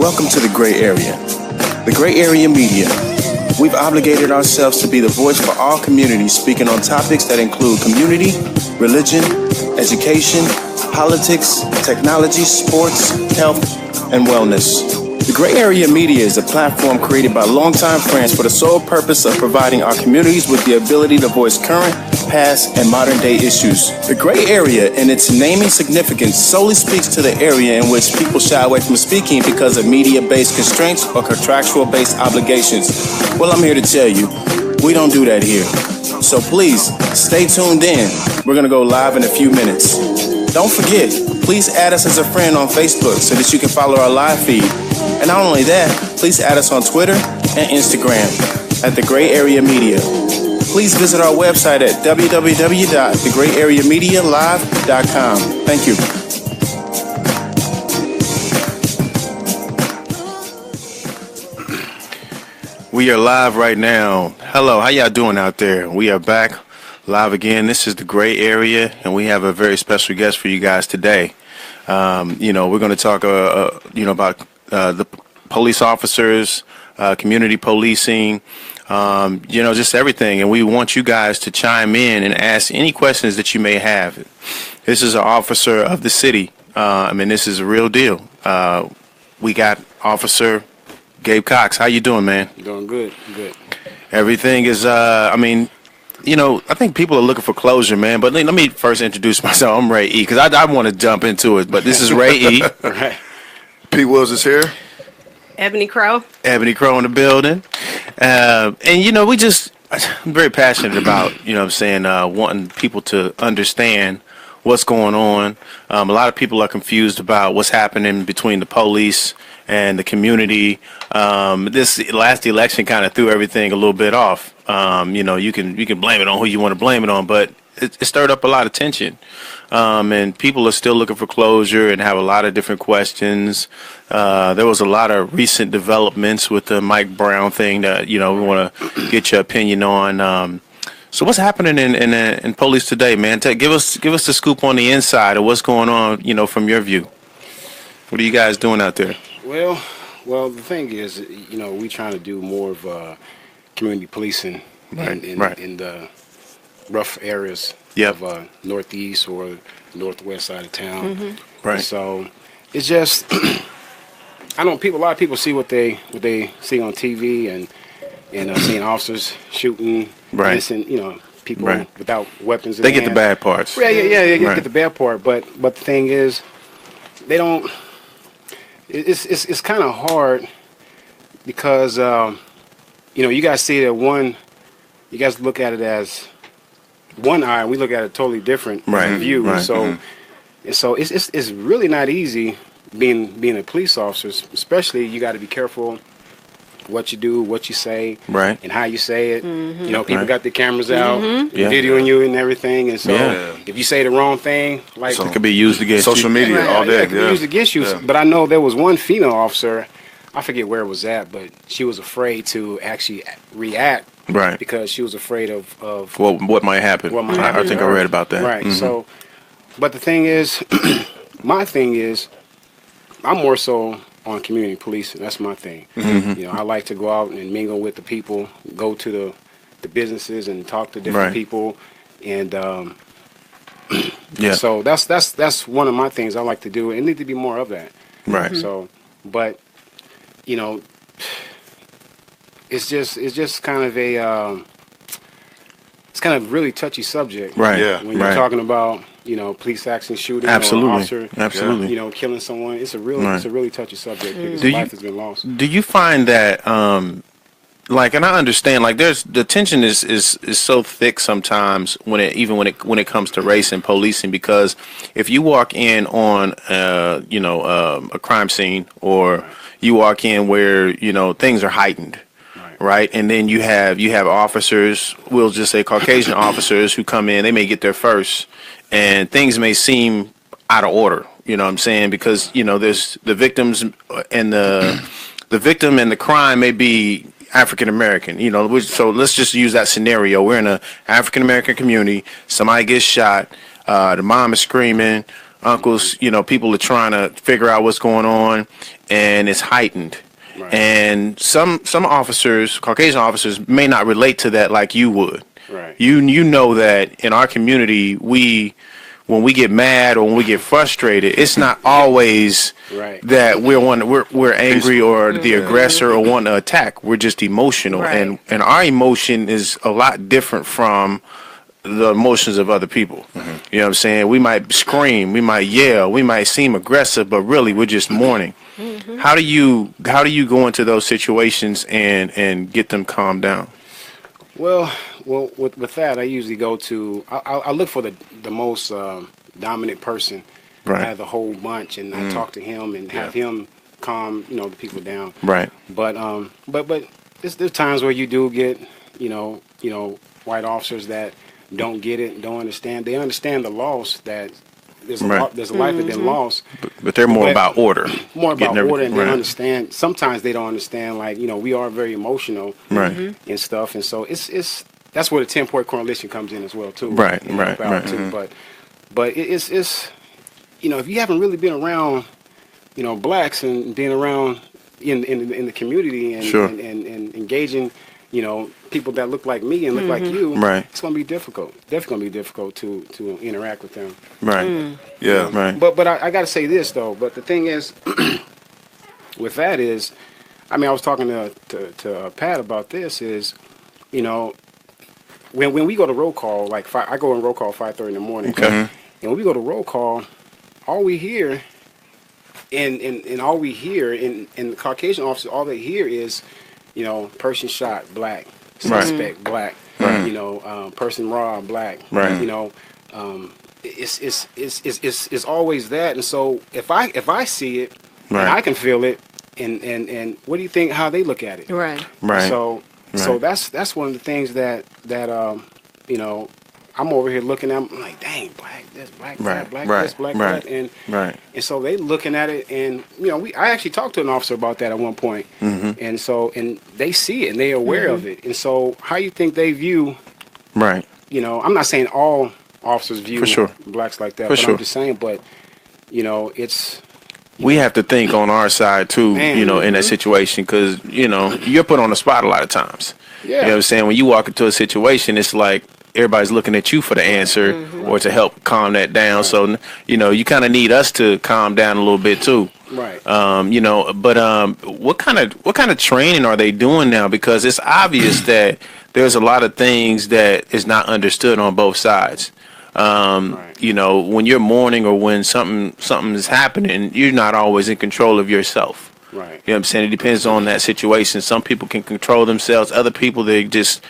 Welcome to the Gray Area. The Gray Area Media. We've obligated ourselves to be the voice for all communities, speaking on topics that include community, religion, education, politics, technology, sports, health, and wellness. The Gray Area Media is a platform created by longtime friends for the sole purpose of providing our communities with the ability to voice current, past, and modern-day issues. The Gray Area, in its naming significance, solely speaks to the area in which people shy away from speaking because of media-based constraints or contractual-based obligations. Well, I'm here to tell you, we don't do that here. So please, stay tuned in. We're going to go live in a few minutes. Don't forget, please add us as a friend on Facebook so that you can follow our live feed. And not only that, please add us on Twitter and Instagram at The Gray Area Media. Please visit our website at www.thegrayareamedialive.com. Thank you. We are live right now. Hello, how y'all doing out there? We are back live again. This is The Gray Area, and we have a very special guest for you guys today. We're going to talk, about the police officers, community policing, just everything. And we want you guys to chime in and ask any questions that you may have. This is an officer of the city. This is a real deal. We got Officer Gabe Cox. How you doing, man? Doing good. Good. Everything is, I think people are looking for closure, man. But let me first introduce myself. I'm Ray E. Because I want to jump into it. But this is Ray E. Right. Pete Wills is here. Ebony Crow. Ebony Crow in the building. I'm very passionate about, wanting people to understand what's going on. A lot of people are confused about what's happening between the police and the community. This last election kind of threw everything a little bit off. You can blame it on who you want to blame it on, but it stirred up a lot of tension. And people are still looking for closure and have a lot of different questions. There was a lot of recent developments with the Mike Brown thing that, we want to get your opinion on. So what's happening in police today, man? Give us the scoop on the inside of what's going on, from your view. What are you guys doing out there? Well, the thing is, we trying to do more of community policing in the rough areas of northeast or northwest side of town. Mm-hmm. Right. And so it's just a lot of people see what they see on TV and seeing officers shooting, innocent, people without weapons in They their get the hands. bad parts. They get the bad part, but the thing is, they don't. It's kind of hard because you guys see that one. You guys look at it as one eye, and we look at it totally different view. Right. So it's really not easy being a police officer. Especially, you got to be careful what you do, what you say, and how you say it. Mm-hmm. People got their cameras out, Mm-hmm. videoing you and everything, and so if you say the wrong thing, like It could be used against social media all day. it could be used against you. Yeah. But I know there was one female officer, I forget where it was at, but she was afraid to actually react. Right. Because she was afraid of what might happen. What might I happen think to I her. read about that. Right. Mhm. So, but the thing is, my thing is, I'm more so on community policing. That's my thing. Mm-hmm. I like to go out and mingle with the people, go to the businesses and talk to different people, and so that's one of my things I like to do. It need to be more of that. Right. So, but it's just kind of it's kind of really touchy subject. Right. Yeah. When you're talking about police action shooting, Absolutely. or officer, Absolutely. killing someone, it's a really touchy subject because Do life you- has been lost. Do you find that, and I understand, there's the tension is so thick sometimes when it comes to race and policing, because if you walk in on a crime scene, or you walk in where things are heightened. Right, and then you have officers, we'll just say Caucasian officers, who come in. They may get there first, and things may seem out of order. You know what I'm saying? Because there's the victims, and the victim and the crime may be African American. So let's just use that scenario. We're in a African American community. Somebody gets shot. The mom is screaming. uncles, people are trying to figure out what's going on, and it's heightened. Right. And some officers, Caucasian officers, may not relate to that like you would. Right. You know that in our community, when we get mad or when we get frustrated, it's not always Right. that we're angry or the aggressor or want to attack. We're just emotional, Right. and our emotion is a lot different from the emotions of other people. You know what I'm saying? We might scream, we might yell, we might seem aggressive, but really we're just mourning. How do you go into those situations and get them calmed down? Well, with that, I usually go to I look for the most dominant person Right. out of the whole bunch, and I talk to him and have him calm the people down. Right. But there's times where you do get white officers that don't get it, don't understand. They understand the loss that there's Right. there's a life that been lost. But they're more But- about order. More about Getting order, and right. they understand. Sometimes they don't understand. Like we are very emotional, Right. and stuff, and so it's that's where the 10-point correlation comes in as well too. Right, And right, help out right. too. But it's if you haven't really been around blacks and being around in the community and Sure. and engaging people that look like me and look like you, Right. it's gonna be difficult. Definitely gonna be difficult to interact with them. Right. Yeah. Right. But I got to say this though. But the thing is, with that is, I was talking to Pat about this. Is when we go to roll call, like I go on roll call 5:30 in the morning. Okay. And when we go to roll call, all we hear, and all we hear in the Caucasian officers, all they hear is, person shot, black, suspect, black, person robbed, black, Right. It's always that, and so if I see it, Right. and I can feel it, and what do you think how they look at it? Right. Right. So Right. that's one of the things that I'm over here looking at. I'm like, dang, black this, black Right, that, black right, this, black right, that, and Right. so they looking at it, and I actually talked to an officer about that at one point, and so they see it and they're aware of it, and so how you think they view? Right. I'm not saying all officers view For sure. blacks like that, For but sure. I'm just saying, but it's We have to think on our side too, Man. in that situation, because you're put on the spot a lot of times. Yeah. You know what I'm saying? When you walk into a situation, it's like everybody's looking at you for the answer or to help calm that down. So you kind of need us to calm down a little bit too. right. But what kind of training are they doing now? Because it's obvious that there's a lot of things that is not understood on both sides. When you're mourning or when something is happening, you're not always in control of yourself. Right. You know what I'm saying? It depends on that situation. Some people can control themselves. Other people, they just,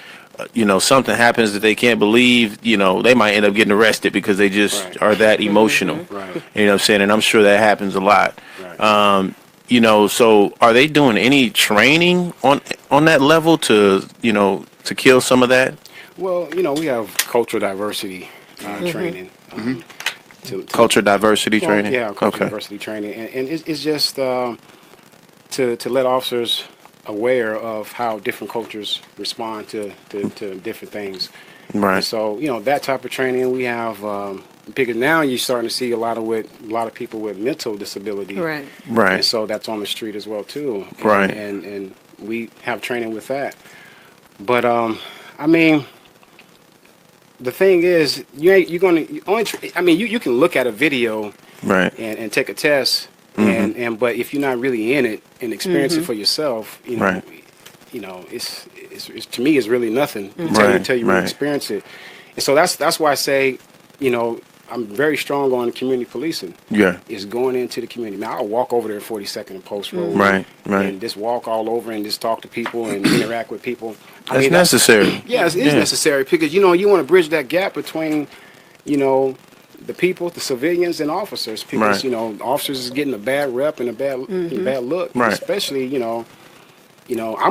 something happens that they can't believe, they might end up getting arrested because they just Right. are that emotional. Right. You know what I'm saying? And I'm sure that happens a lot. Right. So are they doing any training on that level to kill some of that? Well, we have cultural diversity training. To Culture diversity well, training? Yeah, cultural Okay. diversity training, and it's just to let officers aware of how different cultures respond to different things. Right. And so that type of training we have. Because now you're starting to see a lot of people with mental disability. Right. Right. And so that's on the street as well too. And, Right. And we have training with that. But the thing is, you can look at a video Right. and take a test, and but if you're not really in it and experience it for yourself, Right. it's to me it's really nothing Right, until you really right. experience it. And so that's why I say, I'm very strong on community policing. Yeah. Is going into the community. Now I'll walk over there 42nd and Post Road. Right, right. And just walk all over and just talk to people and interact with people. That's necessary. Yeah, it is necessary because you want to bridge that gap between, the people, the civilians, and officers. Because Right. officers is getting a bad rep and a bad look. Right. Especially I'm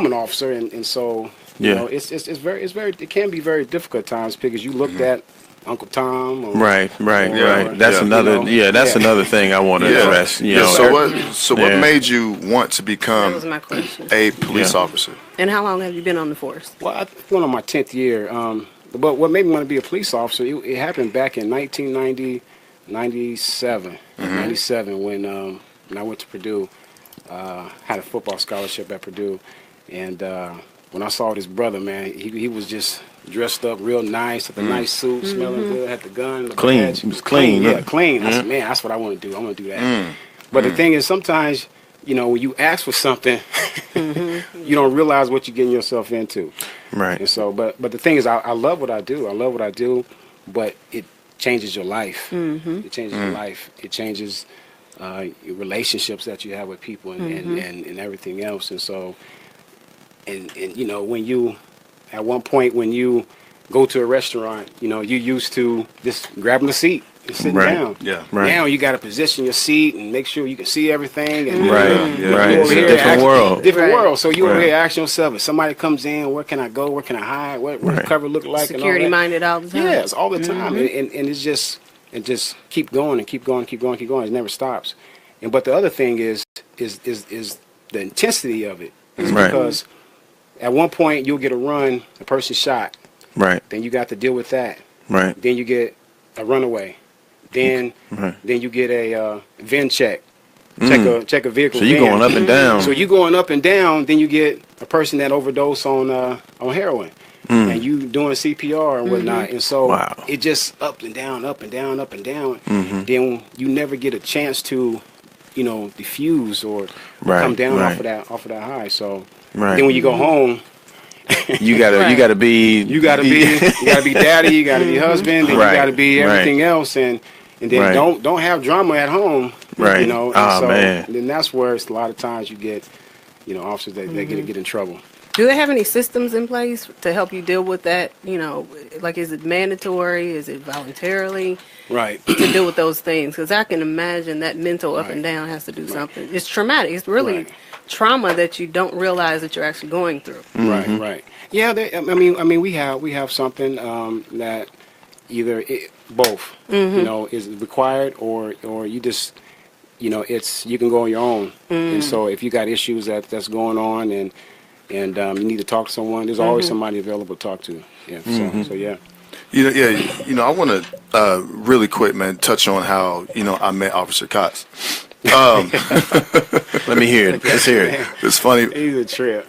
an officer, and so Yeah. it can be very difficult at times because you looked at Uncle Tom. Or, Right. Right. or- Right. That's Yeah. another. That's Yeah. another thing I want to address. So what Yeah. made you want to That become was my question. a police Yeah. officer? And how long have you been on the force? Well, I went on my 10th year. But what made me want to be a police officer, it happened back in 1990. 97. 97 when I went to Purdue. Had a football scholarship at Purdue, and when I saw this brother, man, he was just dressed up real nice, with a nice suit, smelling good, had the gun, the Clean. badge. He was clean, yeah, yeah. clean. I said, man, that's what I want to do. I want to do that. But the thing is, sometimes, you know, when you ask for something, you don't realize what you're getting yourself into. Right. And so, but the thing is, I love what I do. I love what I do, but it changes your life. It changes your life. It changes your relationships that you have with people and everything else. And so, and you know, when you, at one point when you go to a restaurant, you know, you used to just grabbing a seat and sitting Right. down. Yeah. Right. Now you got to position your seat and make sure you can see everything. And Right. Yeah. Right. you It's over a here different asking- world. Different Right. world. So you over Right. here asking yourself, if somebody comes in, where can I go? Where can I hide? What Right. the cover look like? Security and all that. minded all the time. Yes, all the time, and it's just keep going and keep going, keep going, keep going. It never stops. And but the other thing is the intensity of it. Is Right. Because at one point you'll get a run, a person shot, Right. then you got to deal with that. Right. Then you get a runaway. Then Right. then you get a VIN check. Check a vehicle. So you VIN. going up and down. So you going up and down, then you get a person that overdosed on heroin, and you doing CPR and whatnot, and so Wow. it just up and down, up and down, up and down. Then you never get a chance to, you know, diffuse or Right, come down right. off of that high. So Right. then when you go home, You gotta Right. you gotta be you gotta be daddy, you gotta be husband, then Right, you gotta be right. everything else, and then Right. don't have drama at home. Right. You know, and Oh, so man. then that's where it's a lot of times you get, you know, officers that get in trouble. Do they have any systems in place to help you deal with that? You know, like is it mandatory? Is it voluntarily Right. to deal with those things? Because I can imagine that mental up and Right. down has to do something. It's traumatic. It's really Right. trauma that you don't realize that you're actually going through. Right. Yeah, I mean, we have something that either both, you know, is required or you just, you know, you can go on your own. And so if you got issues that's going on and you need to talk to someone, there's always somebody available to talk to. Yeah. So yeah. You know, I want to really quick, man, touch on how, you know, I met Officer Cox. Let me hear it. Let's hear it. It's funny. He's a trip.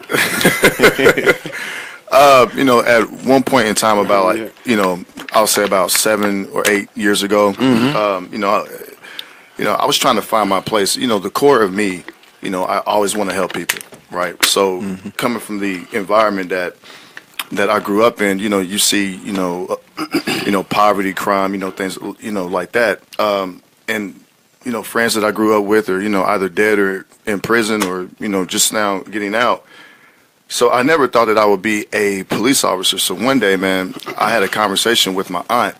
You know, at one point in time, about Yeah. like, you know, I'll say about 7 or 8 years ago, you know, I was trying to find my place. You know, the core of me, you know, I always want to help people, right? So coming from the environment that I grew up in, you know, you see, you know, poverty, crime, you know, things, you know, like that, and you know, friends that I grew up with are, you know, either dead or in prison or, you know, just now getting out. So I never thought that I would be a police officer. So one day, man, I had a conversation with my aunt,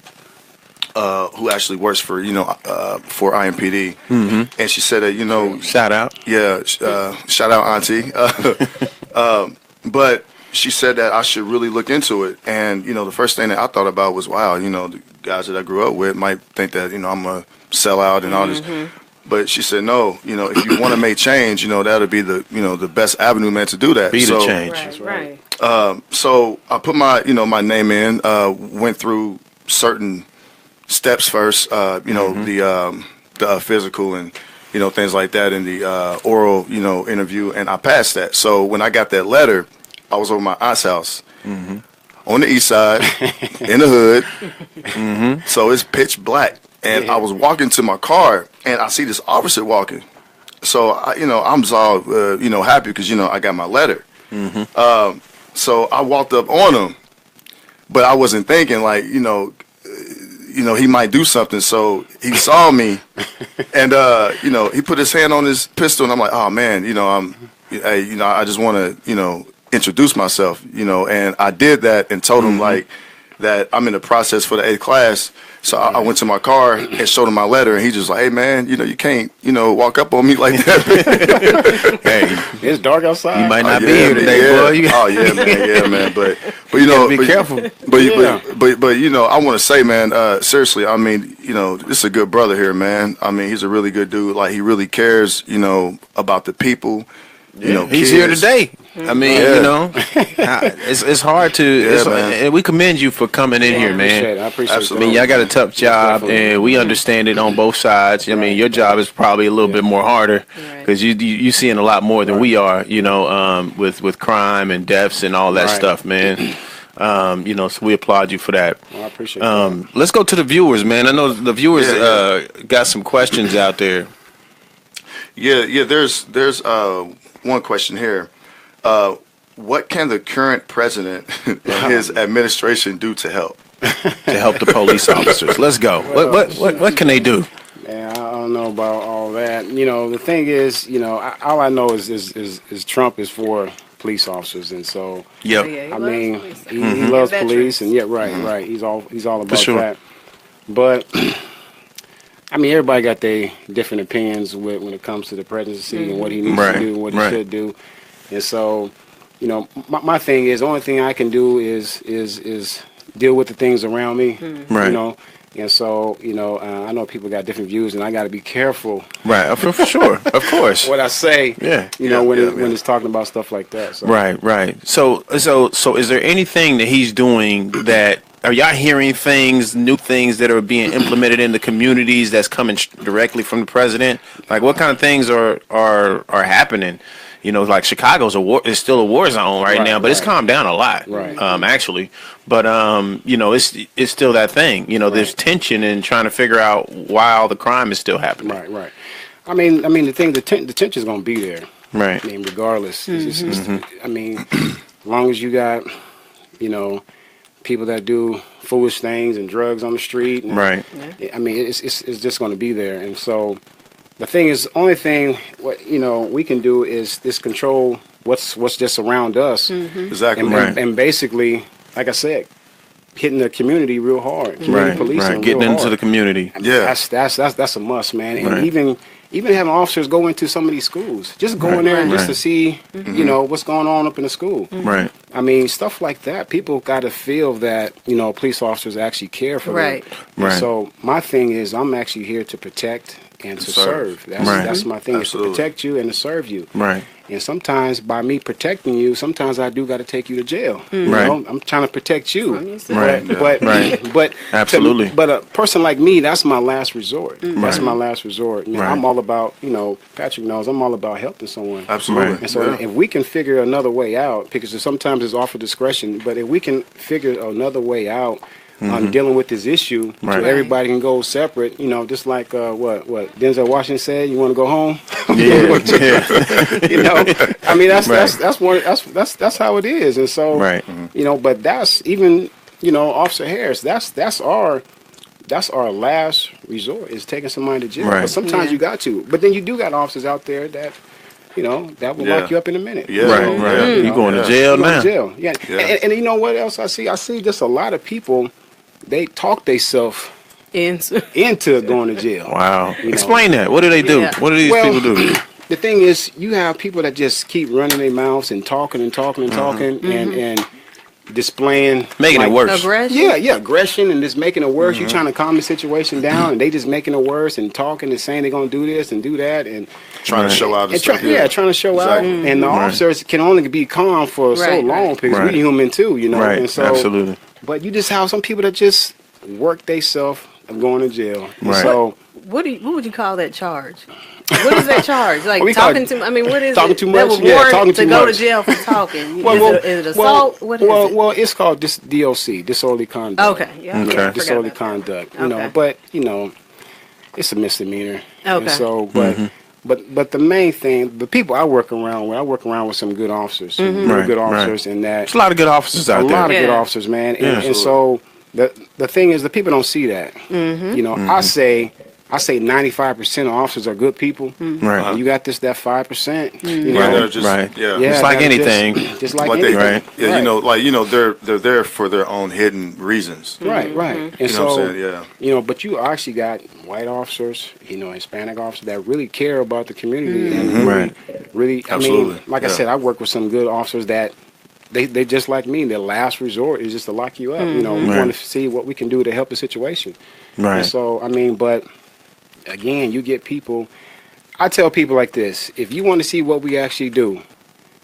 who actually works for, you know, for IMPD. And she said that, you know, Shout out. yeah, shout out auntie. But she said that I should really look into it. And, you know, the first thing that I thought about was, wow, you know, the guys that I grew up with might think that, you know, I'm a sellout and all this. But she said, no, you know, if you want to make change, you know, that'll be the, you know, the best avenue, man, to do that. Be the So, change. Right. so I put my, you know, my name in, went through certain steps first, you know, the physical and, you know, things like that, and the oral, you know, interview, and I passed that. So when I got that letter, I was over my aunt's house on the east side in the hood. So it's pitch black. And I was walking to my car, and I see this officer walking. So, you know, I'm all, you know, happy because, you know, I got my letter. So I walked up on him, but I wasn't thinking, like, you know, he might do something. So he saw me, and, you know, he put his hand on his pistol, and I'm like, oh, man, you know, you know, I just want to, you know, introduce myself, you know, and I did that and told him, like, that I'm in the process for the 8th class. So I went to my car and showed him my letter, and he just like, hey, man, you know, you can't, you know, walk up on me like that. Hey, It's dark outside. you might Oh, not be yeah, here man, today, yeah. boy. You Oh yeah, man. But you know, be careful. But you know, I want to say, man, seriously, I mean, you know, this is a good brother here, man. I mean, he's a really good dude. Like, he really cares, you know, about the people. You know, He's kids. here today. I mean, you know, it's hard to. And we commend you for coming in here, man. I appreciate it. I mean, y'all got a tough job, and we understand it on both sides. I mean, your job is probably a little bit more harder because you seeing a lot more than we are. You know, with crime and deaths and all that stuff, man. You know, so we applaud you for that. Well, I appreciate that. Let's go to the viewers, man. I know the viewers got some questions out there. Yeah. There's one question here. What can the current president and his administration do to help? To help the police officers. Let's go. What can they do? Man, I don't know about all that. You know, the thing is, you know, all I know is Trump is for police officers, and so I mean, he loves police, and right. He's all about that. But I mean, everybody got their different opinions when it comes to the presidency and what he needs to do and what he should do. And so, you know, my thing is, the only thing I can do is deal with the things around me, you know. And so, you know, I know people got different views, and I got to be careful. Right, for sure, of course. What I say, you know, when it's talking about stuff like that. So. Right. So is there anything that he's doing that? Are y'all hearing things, new things that are being implemented in the communities that's coming directly from the president? Like, what kind of things are happening? You know, like Chicago's is still a war zone right now, but it's calmed down a lot, actually. But you know, it's still that thing. You know, there's tension in trying to figure out why all the crime is still happening. Right. I mean, the tension's gonna be there. Right. I mean, regardless. I mean, as long as you got, you know, people that do foolish things and drugs on the street, and, I mean, it's just gonna be there, and so. The thing is, only thing we can do is this control what's just around us. Exactly. And basically, like I said, hitting the community real hard. Policing getting real into hard. the community. That's a must, man. And even having officers go into some of these schools, just go in there and just to see, you know, what's going on up in the school. Right. I mean, stuff like that. People got to feel that, you know, police officers actually care for them. And so my thing is, I'm actually here to protect and to serve. That's my thing, is to protect you and to serve you. Right. And sometimes by me protecting you, sometimes I do got to take you to jail. You know, I'm trying to protect you. But absolutely. But a person like me, that's my last resort. That's my last resort. You know, I'm all about, you know, Patrick knows, I'm all about helping someone. Absolutely. And so if we can figure another way out, because sometimes it's off of discretion, but if we can figure another way out on dealing with this issue, so everybody can go separate, you know, just like what Denzel Washington said, you want to go home? You know, I mean, that's how it is. And so, you know, but that's even, you know, Officer Harris, that's our last resort, is taking somebody to jail. But sometimes you got to. But then you do got officers out there that, you know, that will lock you up in a minute. You going to jail now. And you know what else I see? I see just a lot of people, they talk themselves into going to jail. Wow. You know? Explain that. What do they do? What do these people do? The thing is, you have people that just keep running their mouths and talking and displaying, making it worse. Aggression? Aggression, and just making it worse. You're trying to calm the situation down, and they just making it worse and talking and saying they're gonna do this and do that, and trying to show out. Trying to show out. And the officers can only be calm for so long because we're human too, you know. And so, absolutely. But you just have some people that just work themselves of going to jail. So what would you call that charge? What is that charge? Like talking to? I mean, what is talking it? too That much? would warrant talking to too go much. to jail for talking. Is it Well, assault? What is it? Well, it's called DOC, disorderly conduct. Okay. Disorderly conduct. You know, but you know, it's a misdemeanor. Okay. And so, but the main thing, the people I work around with some good officers, good officers, and that there's a lot of good officers out there. A lot of good officers, man. And so the thing is, the people don't see that. You know, I say 95% of officers are good people. Right. You got that 5%. You know, It's like anything. Just like anything. You know, they're there for their own hidden reasons. Right. And You know so, what I'm saying? you know, but you actually got white officers, you know, Hispanic officers that really care about the community and really. I mean, like I said, I work with some good officers that they just like me. Their last resort is just to lock you up. You know, we want to see what we can do to help the situation. Right. And so, I mean, but again, you get people. I tell people like this: if you want to see what we actually do,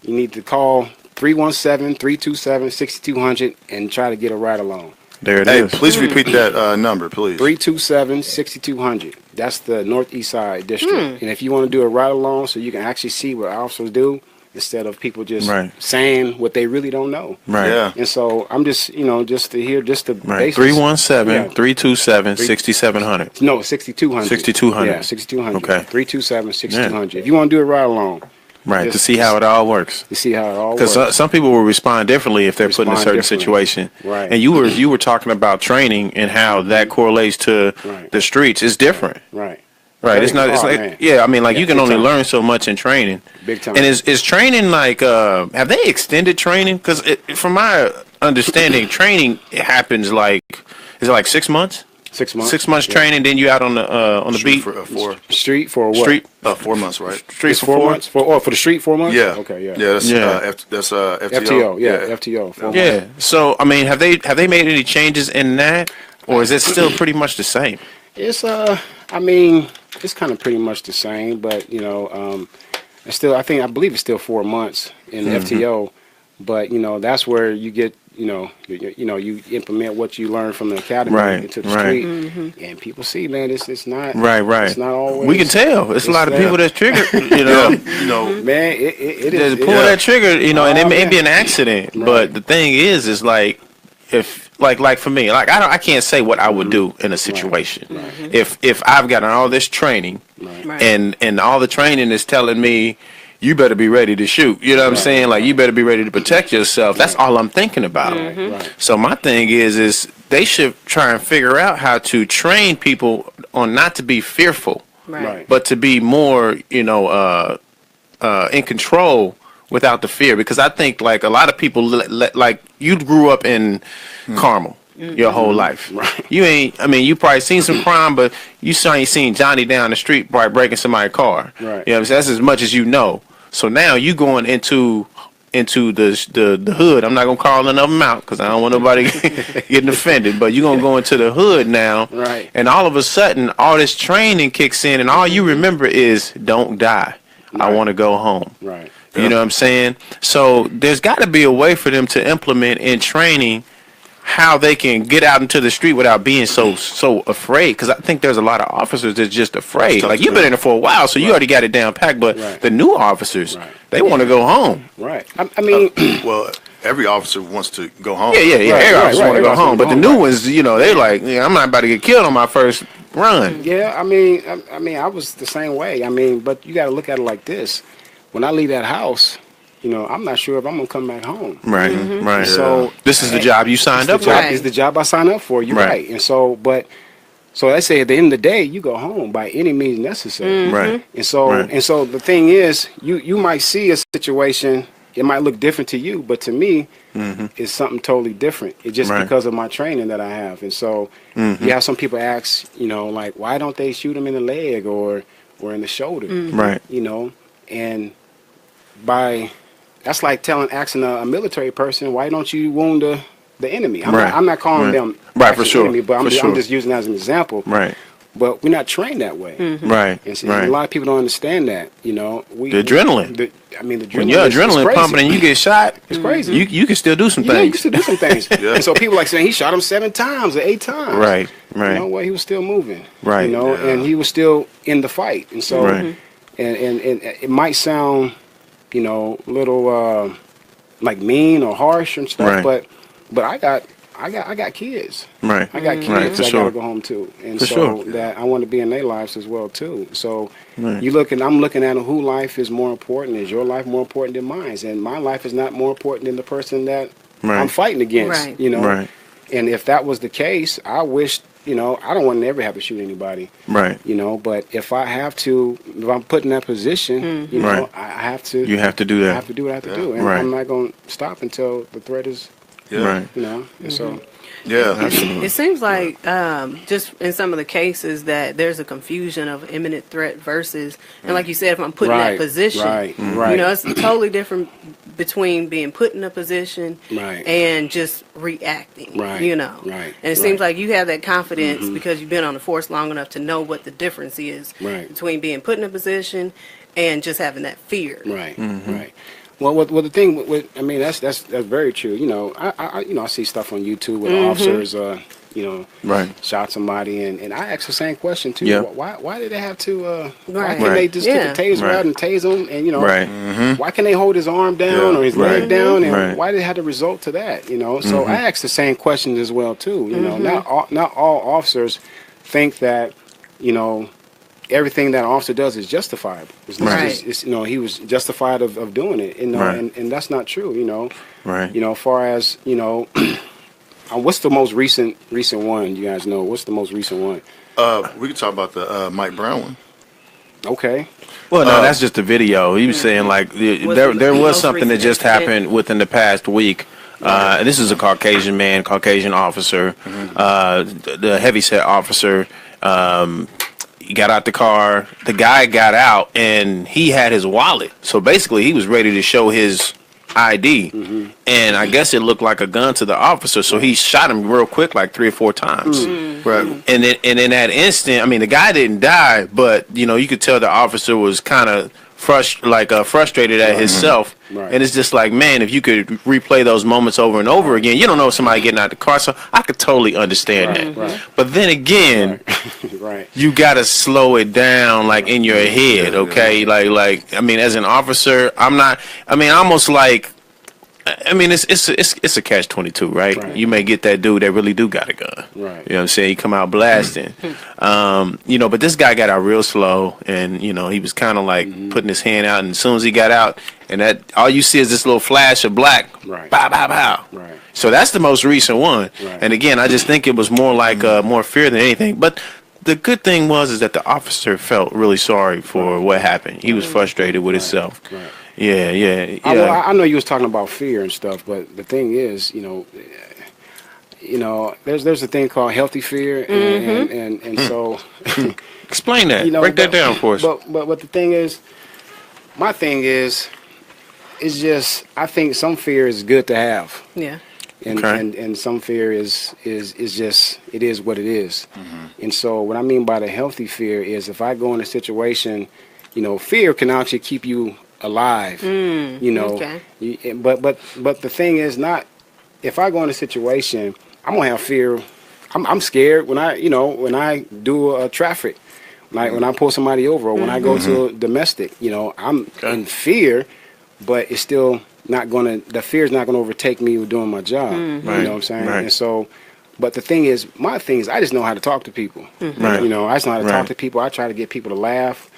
you need to call 317-327-6200 and try to get a ride along. There it Hey, is. please repeat that number, please. 327-6200. That's the Northeast Side District. And if you want to do a ride along so you can actually see what officers do instead of people just Right. saying what they really don't know. Right. Yeah. And so I'm just, just to hear just the Right. basics. 317-327-6700. No, 6200. 6200. Yeah, 6200. Okay. 327-6200. If you want to do a ride along, Right. To Just- see how it all works. you see how it all Because works. some people will respond differently if they're put in a Respond certain differently. situation. Right. And you were talking about training and how that correlates to Right. the streets. It's different. Right. Right. Very It's not. It's hard, like man. yeah. I mean, like Yeah, you can big only time. learn so much in training. Big time. And is training like? Have they extended training? Because from my understanding, training happens like is it like 6 months? 6 months. 6 months Yeah. training, then you out on the Street beat. for four. Street for what? Street 4 months, right? streets It's for 4 months? For the street 4 months? Yeah. Okay, yeah. Yeah, that's Yeah. FTO. FTO, yeah, FTO. 4 months. Yeah. So I mean, have they made any changes in that, or is it still pretty much the same? It's I mean, it's kind of pretty much the same, but it's still I believe it's still 4 months in Mm-hmm. FTO, but that's where you get you implement what you learn from the academy Right, into the right. street, and people see, man, it's not Right. It's not always. We can tell. It's a lot of It's people that- that's triggered. You know. Man, it is. Just pull that trigger, and Oh, it may be man. an accident. Right. But the thing is like, if like for me, like I can't say what I would do in a situation. If I've gotten all this training, Right. and all the training is telling me, you better be ready to shoot. You know what I'm saying? Like you better be ready to protect yourself. That's all I'm thinking about. Right. So my thing is they should try and figure out how to train people on not to be fearful, Right. but to be more, in control without the fear. Because I think like a lot of people, like you grew up in Carmel your whole life. Right. You probably seen some crime, but you ain't seen Johnny down the street probably breaking somebody's car. Right. You know what I'm saying? That's as much as you know. So now you going into the hood. I'm not gonna call none of them out because I don't want nobody getting offended. But you're gonna go into the hood now, Right. and all of a sudden, all this training kicks in, and all you remember is "Don't die. I Right. want to go home." Right. You know what I'm saying? So there's got to be a way for them to implement in training how they can get out into the street without being so afraid. Because I think there's a lot of officers that's just afraid. tough Like to you've do. been in it for a while, so you already got it down packed. But Right. the new officers, Right. they want to go home. Right. I mean, Well, every officer wants to go home. Yeah. Right, Every right, officer right. want to go Everybody home. wanna But go the home, new right. ones, they like, I'm not about to get killed on my first run. yeah. I mean, I was the same way. I mean, but you got to look at it like this: when I leave that house, I'm not sure if I'm gonna come back home. Right. Right. So this is the job you signed up the for. job Right. is the job I signed up for. You're Right. right. And so, so I say at the end of the day, you go home by any means necessary. Right. And so, Right. the thing is, you might see a situation. It might look different to you, but to me, it's something totally different. It's just Right. because of my training that I have. And so, you have some people ask, like, why don't they shoot him in the leg or in the shoulder? Right. And that's like asking a military person, why don't you wound the enemy? I'm not calling Right. them Right, for actual sure. enemy, but For I'm sure. just using it as an example. Right. But we're not trained that way. Right. And see, Right. a lot of people don't understand that. The adrenaline. The adrenaline. When your is adrenaline crazy. pumping and you get shot, It's crazy. You can still do some Yeah, you things. can still do some things. And so people like saying he shot him 7 times or 8 times. Right. Right. You know what? He was still moving. Right. And he was still in the fight. And so, Right. and it might sound, little like mean or harsh and stuff, Right. but I got kids. Right. I got kids Right, for I sure. gotta go home to, and For so sure. that I want to be in their lives as well too. So Right. I'm looking at who life is more important. Is your life more important than mine? And my life is not more important than the person that Right. I'm fighting against. Right. Right. And if that was the case, I wish I don't want to ever have to shoot anybody. Right. But if I'm put in that position, Right. I have to. You have to do I that. have to do what I have to Yeah. do, and Right. I'm not going to stop until the threat is, Yeah. Right. and so. Yeah. Absolutely. It seems like just in some of the cases that there's a confusion of imminent threat versus, and like you said, if I'm put in that position, Right. Right. it's totally different between being put in a position Right. and just reacting. Right. Right. And it seems like you have that confidence because you've been on the force long enough to know what the difference is Right. between being put in a position and just having that fear. Right, right. Well, the thing with I mean, that's very true. You know, I see stuff on YouTube where the officers, Right. shot somebody, and I ask the same question too. Yeah. Why did they have to? Why Right. can't they just get the taser Right. out and tase him? And Right. why can they hold his arm down Yeah. or his Right. leg down? And Right. why did it have to result to that? You know, so I ask the same questions as well too. You know, not all officers think that everything that an officer does is justified. It's not Right. just, he was justified of doing it. Right. And that's not true. Right. As far as what's the most recent one? You guys know what's the most recent one? We could talk about the Mike Brown one. Okay. Well, no, that's just a video. He was saying like there was most something that recent just incident? happened within the past week. And this is a Caucasian man, Caucasian officer, the heavyset officer. He got out the car. The guy got out and he had his wallet. So basically, he was ready to show his ID, and I guess it looked like a gun to the officer. So he shot him real quick, like 3 or 4 times. Right. And then, in that instant, I mean, the guy didn't die, but you could tell the officer was kind of frustrated at himself. Right. And it's just like, man, if you could replay those moments over and over again, you don't know somebody getting out the car, so I could totally understand that. Right. But then again, Right. you gotta slow it down, like in your head, okay? Like I mean, as an officer, almost like. I mean, it's a catch-22, right? Right. You may get that dude that really do got a gun. Right. You know what I'm saying? He come out blasting. But this guy got out real slow, and he was kind of like putting his hand out, and as soon as he got out, and that all you see is this little flash of black. Right. Bow, bow, bow. Right. So that's the most recent one. Right. And again, I just think it was more like more fear than anything. But the good thing is that the officer felt really sorry for what happened. He was frustrated with himself. Right. Yeah. I know you was talking about fear and stuff, but the thing is, there's a thing called healthy fear, and so Explain that. Break that down for us. But the thing is, my thing is, it's just I think some fear is good to have, Yeah. and Okay. and some fear is just it is what it is. And so what I mean by the healthy fear is if I go in a situation, fear can actually keep you alive. Okay. But the thing is not if I go in a situation, I'm gonna have fear. I'm scared when I do a traffic, like when I pull somebody over or when I go to a domestic. I'm in fear, but it's still not the fear is not gonna overtake me with doing my job. You Right. know what I'm saying? Right. And so, but the thing is, my thing is, I just know how to talk to people. Right. I just know how to Right. talk to people. I try to get people to laugh.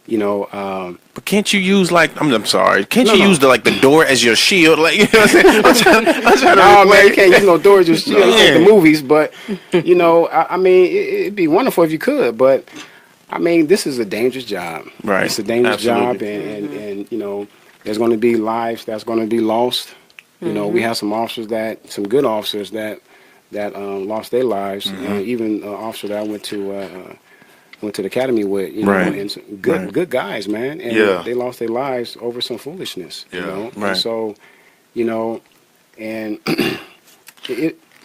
But can't you use I'm sorry. Can't you No. use the door as your shield? Like you know what I'm saying? I'm trying to No, man, relate. you can't use no doors just No. like the movies. But I mean, it'd be wonderful if you could. But I mean, this is a dangerous job. Right. It's a dangerous job, Absolutely. and there's going to be lives that's going to be lost. We have some good officers that lost their lives. Even an officer that I went to the academy with, Right. and some Right. good guys, man. And Yeah. they lost their lives over some foolishness. Yeah. Right. And so, and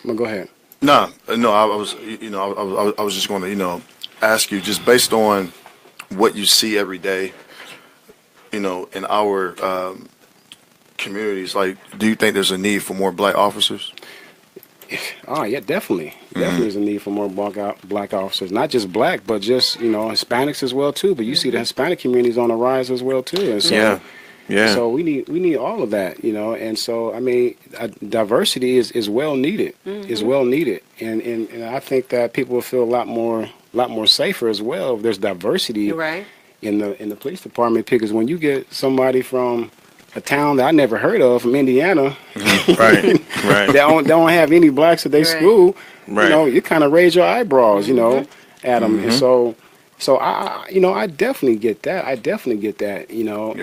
well, go ahead. No. I was, I was just going to, ask you just based on what you see every day, in our communities. Like, do you think there's a need for more black officers? Oh yeah, definitely. Definitely is a need for more black officers. Not just black, but just Hispanics as well too. But you see the Hispanic communities on the rise as well too. And so, Yeah. So we need all of that, And so I mean, diversity is well needed. Is well needed, and I think that people will feel a lot more safer as well if there's diversity You're right. in the police department. Because when you get somebody from a town that I never heard of from Indiana, Right. they don't have any blacks at their Right. school, Right. you kind of raise your eyebrows, at them. And so I definitely get that. I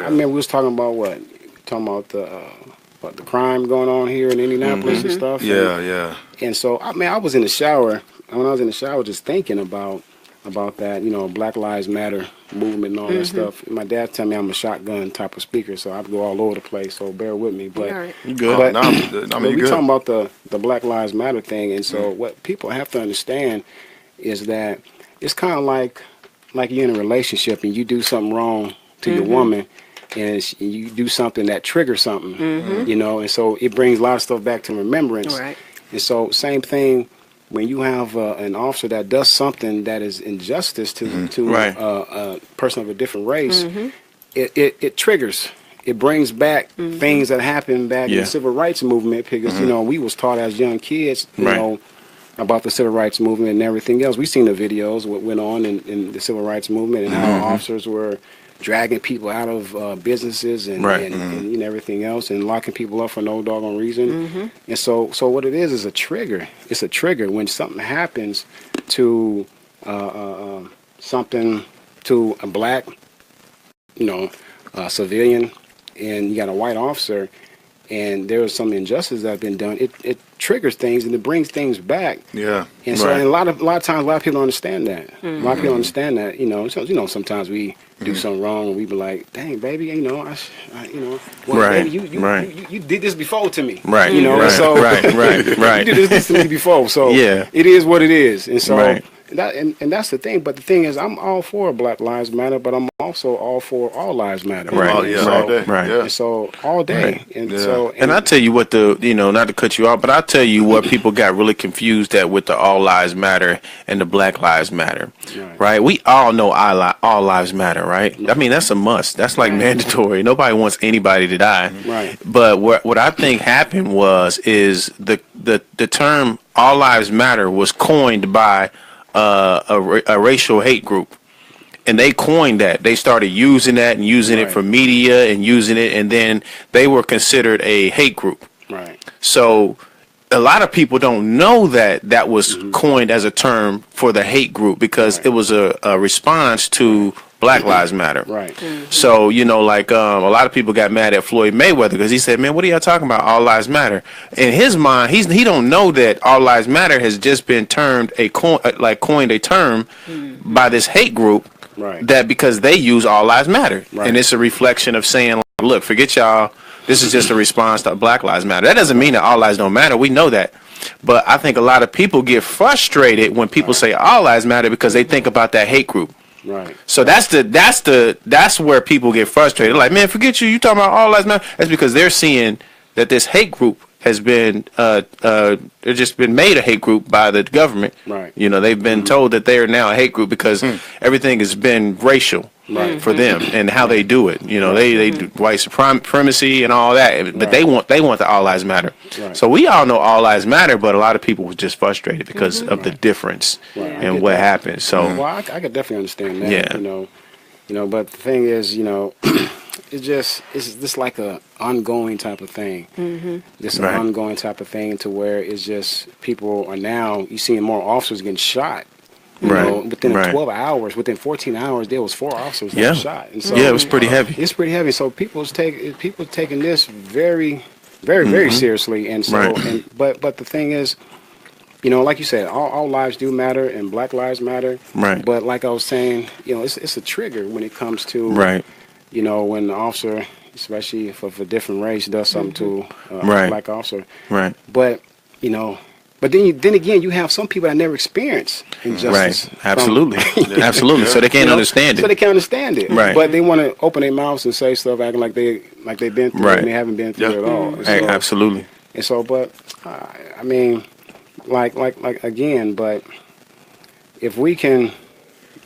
mean, we was talking about the crime going on here in Indianapolis and stuff. Yeah. And so I was in the shower. When I was in the shower, just thinking about that, Black Lives Matter movement and all that stuff. And my dad tell me I'm a shotgun type of speaker, so I go all over the place. So bear with me. But All right. You good? But- I mean, we you talking good. about the Black Lives Matter thing, and so what people have to understand is that it's kind of like you're in a relationship and you do something wrong to your woman, and you do something that triggers something, you know, and so it brings a lot of stuff back to remembrance. Right. And so same thing when you have an officer that does something that is injustice to Right. a person of a different race, it triggers. It brings back things that happened back in Yeah. the civil rights movement because, you know, we was taught as young kids, you Right. know, about the civil rights movement and everything else. We seen the videos, what went on in the civil rights movement and how officers were dragging people out of businesses and, Right. and you know, everything else and locking people up for no doggone reason. And so what it is a trigger. It's a trigger when something happens to something to a black, you know, civilian, and you got a white officer, and there was some injustice that have been done. It triggers things and it brings things back. Yeah. And so, Right. and a lot of times, a lot of people don't understand that. A lot of people don't understand that. You know, sometimes we do something wrong and we be like, "Dang, baby, you know, you know, well, Right, baby, right. you did this before to me, Right. You know, right. so right. you did this to me before, so Yeah. it is what it is, and so Right. and that's the thing. But the thing is, I'm all for Black Lives Matter, but I'm also all for all lives matter. Right. Oh, yeah, So, all day. Right. Yeah. and so all day, Right. and Yeah. so And I tell you what not to cut you off, but I'll tell you what people got really confused at with the All Lives Matter and the Black Lives Matter, right? We all know all lives matter, right? I mean, that's a must. That's like mandatory. Nobody wants anybody to die. Right. But what I think happened is the term All Lives Matter was coined by a racial hate group. And they coined that. They started using that and using it Right. for media and using it, and then they were considered a hate group. right, So a lot of people don't know that was coined as a term for the hate group because it was a response to Black Lives Matter. right, So, you know, like a lot of people got mad at Floyd Mayweather because he said, "Man, what are y'all talking about? All lives matter." In his mind, he don't know that all lives matter has just been termed coined a term by this hate group. Right. That because they use all lives matter, Right. and it's a reflection of saying, "Look, forget y'all. This is just a response to Black Lives Matter." That doesn't mean that all lives don't matter. We know that. But I think a lot of people get frustrated when people say all lives matter because they think about that hate group. right. So that's where people get frustrated. Like, man, forget you. You talking about all lives matter? That's because they're seeing that this hate group has been they've just been made a hate group by the government. Right. You know, they've been told that they are now a hate group because everything has been racial for them and how they do it. You know, they do white supremacy and all that, but they want the all lives matter. Right. So we all know all lives matter, but a lot of people were just frustrated because of the difference Right. I and get what that. happened. So Well, I could definitely understand that. Yeah. You know, but the thing is, you know, it's just like a ongoing type of thing. Just an Right. ongoing type of thing to where it's just people are now you seeing more officers getting shot. You Right. know, within Right. 12 hours, within 14 hours, there was 4 officers that Yeah. were shot. And so, yeah, it was pretty heavy. It's pretty heavy. So people taking this very, very seriously. And so, Right. but the thing is, you know, like you said, all lives do matter and Black lives matter. Right. But like I was saying, you know, it's a trigger when it comes to, Right. you know, when the officer, especially if of a different race, does something to Right. a black officer. Right. But, you know, but then again, you have some people that never experience injustice. Right. Absolutely. Absolutely. So they can't You know, understand So it. they can't understand it. Right. But they want to open their mouths and say stuff acting like they've been through Right. it and they haven't been through it at all. And so, Absolutely. and so, but I mean, like again, but if we can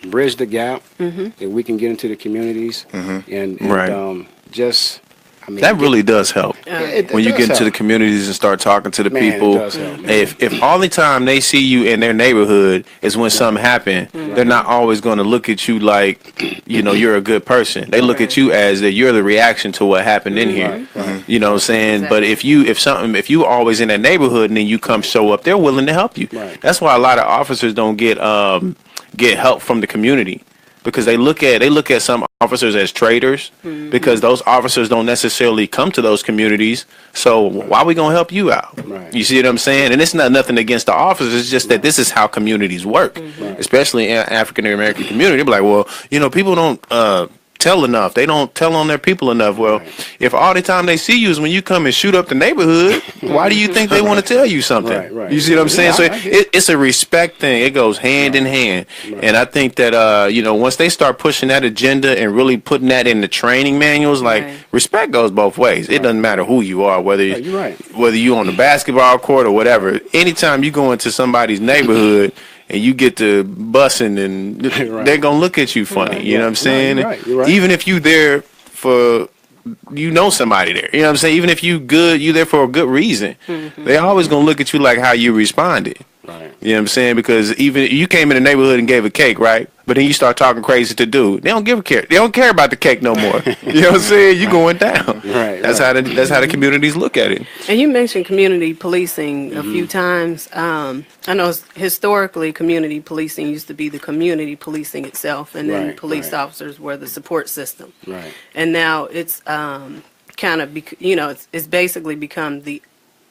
bridge the gap, if we can get into the communities and Right. just, I mean, That really does help. it When you does get into the help. communities and start talking to the Man, it people, does help, man. if all the time they see you in their neighborhood is when something happened, they're not always going to look at you like, you know, you're a good person. They look at you as that you're the reaction to what happened in here. You know what I'm saying? But if you always in that neighborhood and then you come show up, they're willing to help you. Right. That's why a lot of officers don't get help from the community. Because they look at some officers as traitors because those officers don't necessarily come to those communities. So why are we gonna help you out? Right. You see what I'm saying? And it's not nothing against the officers. It's just that this is how communities work, especially in African American community. They're like, well, you know, people don't tell enough. They don't tell on their people enough. Well, if all the time they see you is when you come and shoot up the neighborhood, why do you think they want to tell you something? Right. You see what I'm saying? Yeah, So it's a respect thing. It goes hand in hand. And I think that, once they start pushing that agenda and really putting that in the training manuals, like respect goes both ways. It doesn't matter who you are, whether you on the basketball court or whatever. Anytime you go into somebody's neighborhood and you get to bussing, and they're gonna look at you funny. You know what I'm saying? You're right. Even if you there for, somebody there. You know what I'm saying? Even if you there for a good reason. They always gonna look at you like how you responded. Right. You know what I'm saying? Because even you came in the neighborhood and gave a cake, right? But then you start talking crazy to dude. They don't care. They don't care about the cake no more. You know what I'm saying? You going down. That's how the communities look at it. And you mentioned community policing a few times. I know historically community policing used to be the community policing itself, and then police officers were the support system. Right. And now it's kind of it's basically become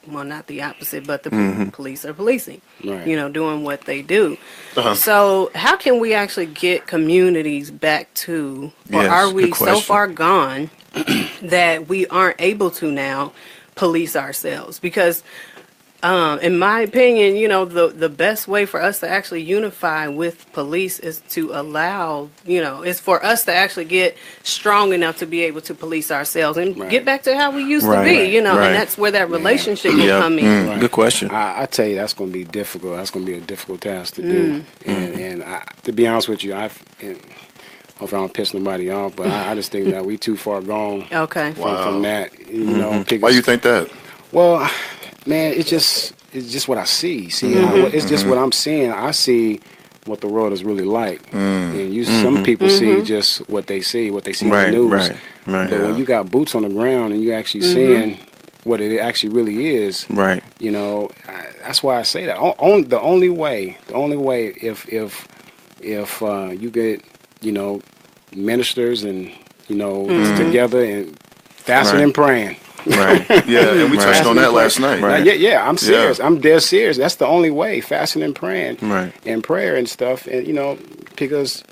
not the opposite, but the police are policing, doing what they do. So how can we actually get communities back to, or are we so far gone that we aren't able to now police ourselves? Because in my opinion, the best way for us to actually unify with police is to allow, is for us to actually get strong enough to be able to police ourselves and get back to how we used to be, and that's where that relationship will come in. Good question. I tell you, that's going to be difficult. That's going to be a difficult task to do. And to be honest with you, hopefully I don't piss nobody off, but I just think that we too far gone from that. Why you think that? Well, man, it's just what I see. It's just what I'm seeing. I see what the world is really like, and some people see just what they see in the news. Right. But when you got boots on the ground and you actually seeing what it actually really is, right? That's why I say that. The only way, if you get ministers and together and fasting and praying. Right. Yeah, and we touched on that last night. Right. Yeah, I'm serious. Yeah. I'm dead serious. That's the only way, fasting and praying. Right. And prayer and stuff. And, because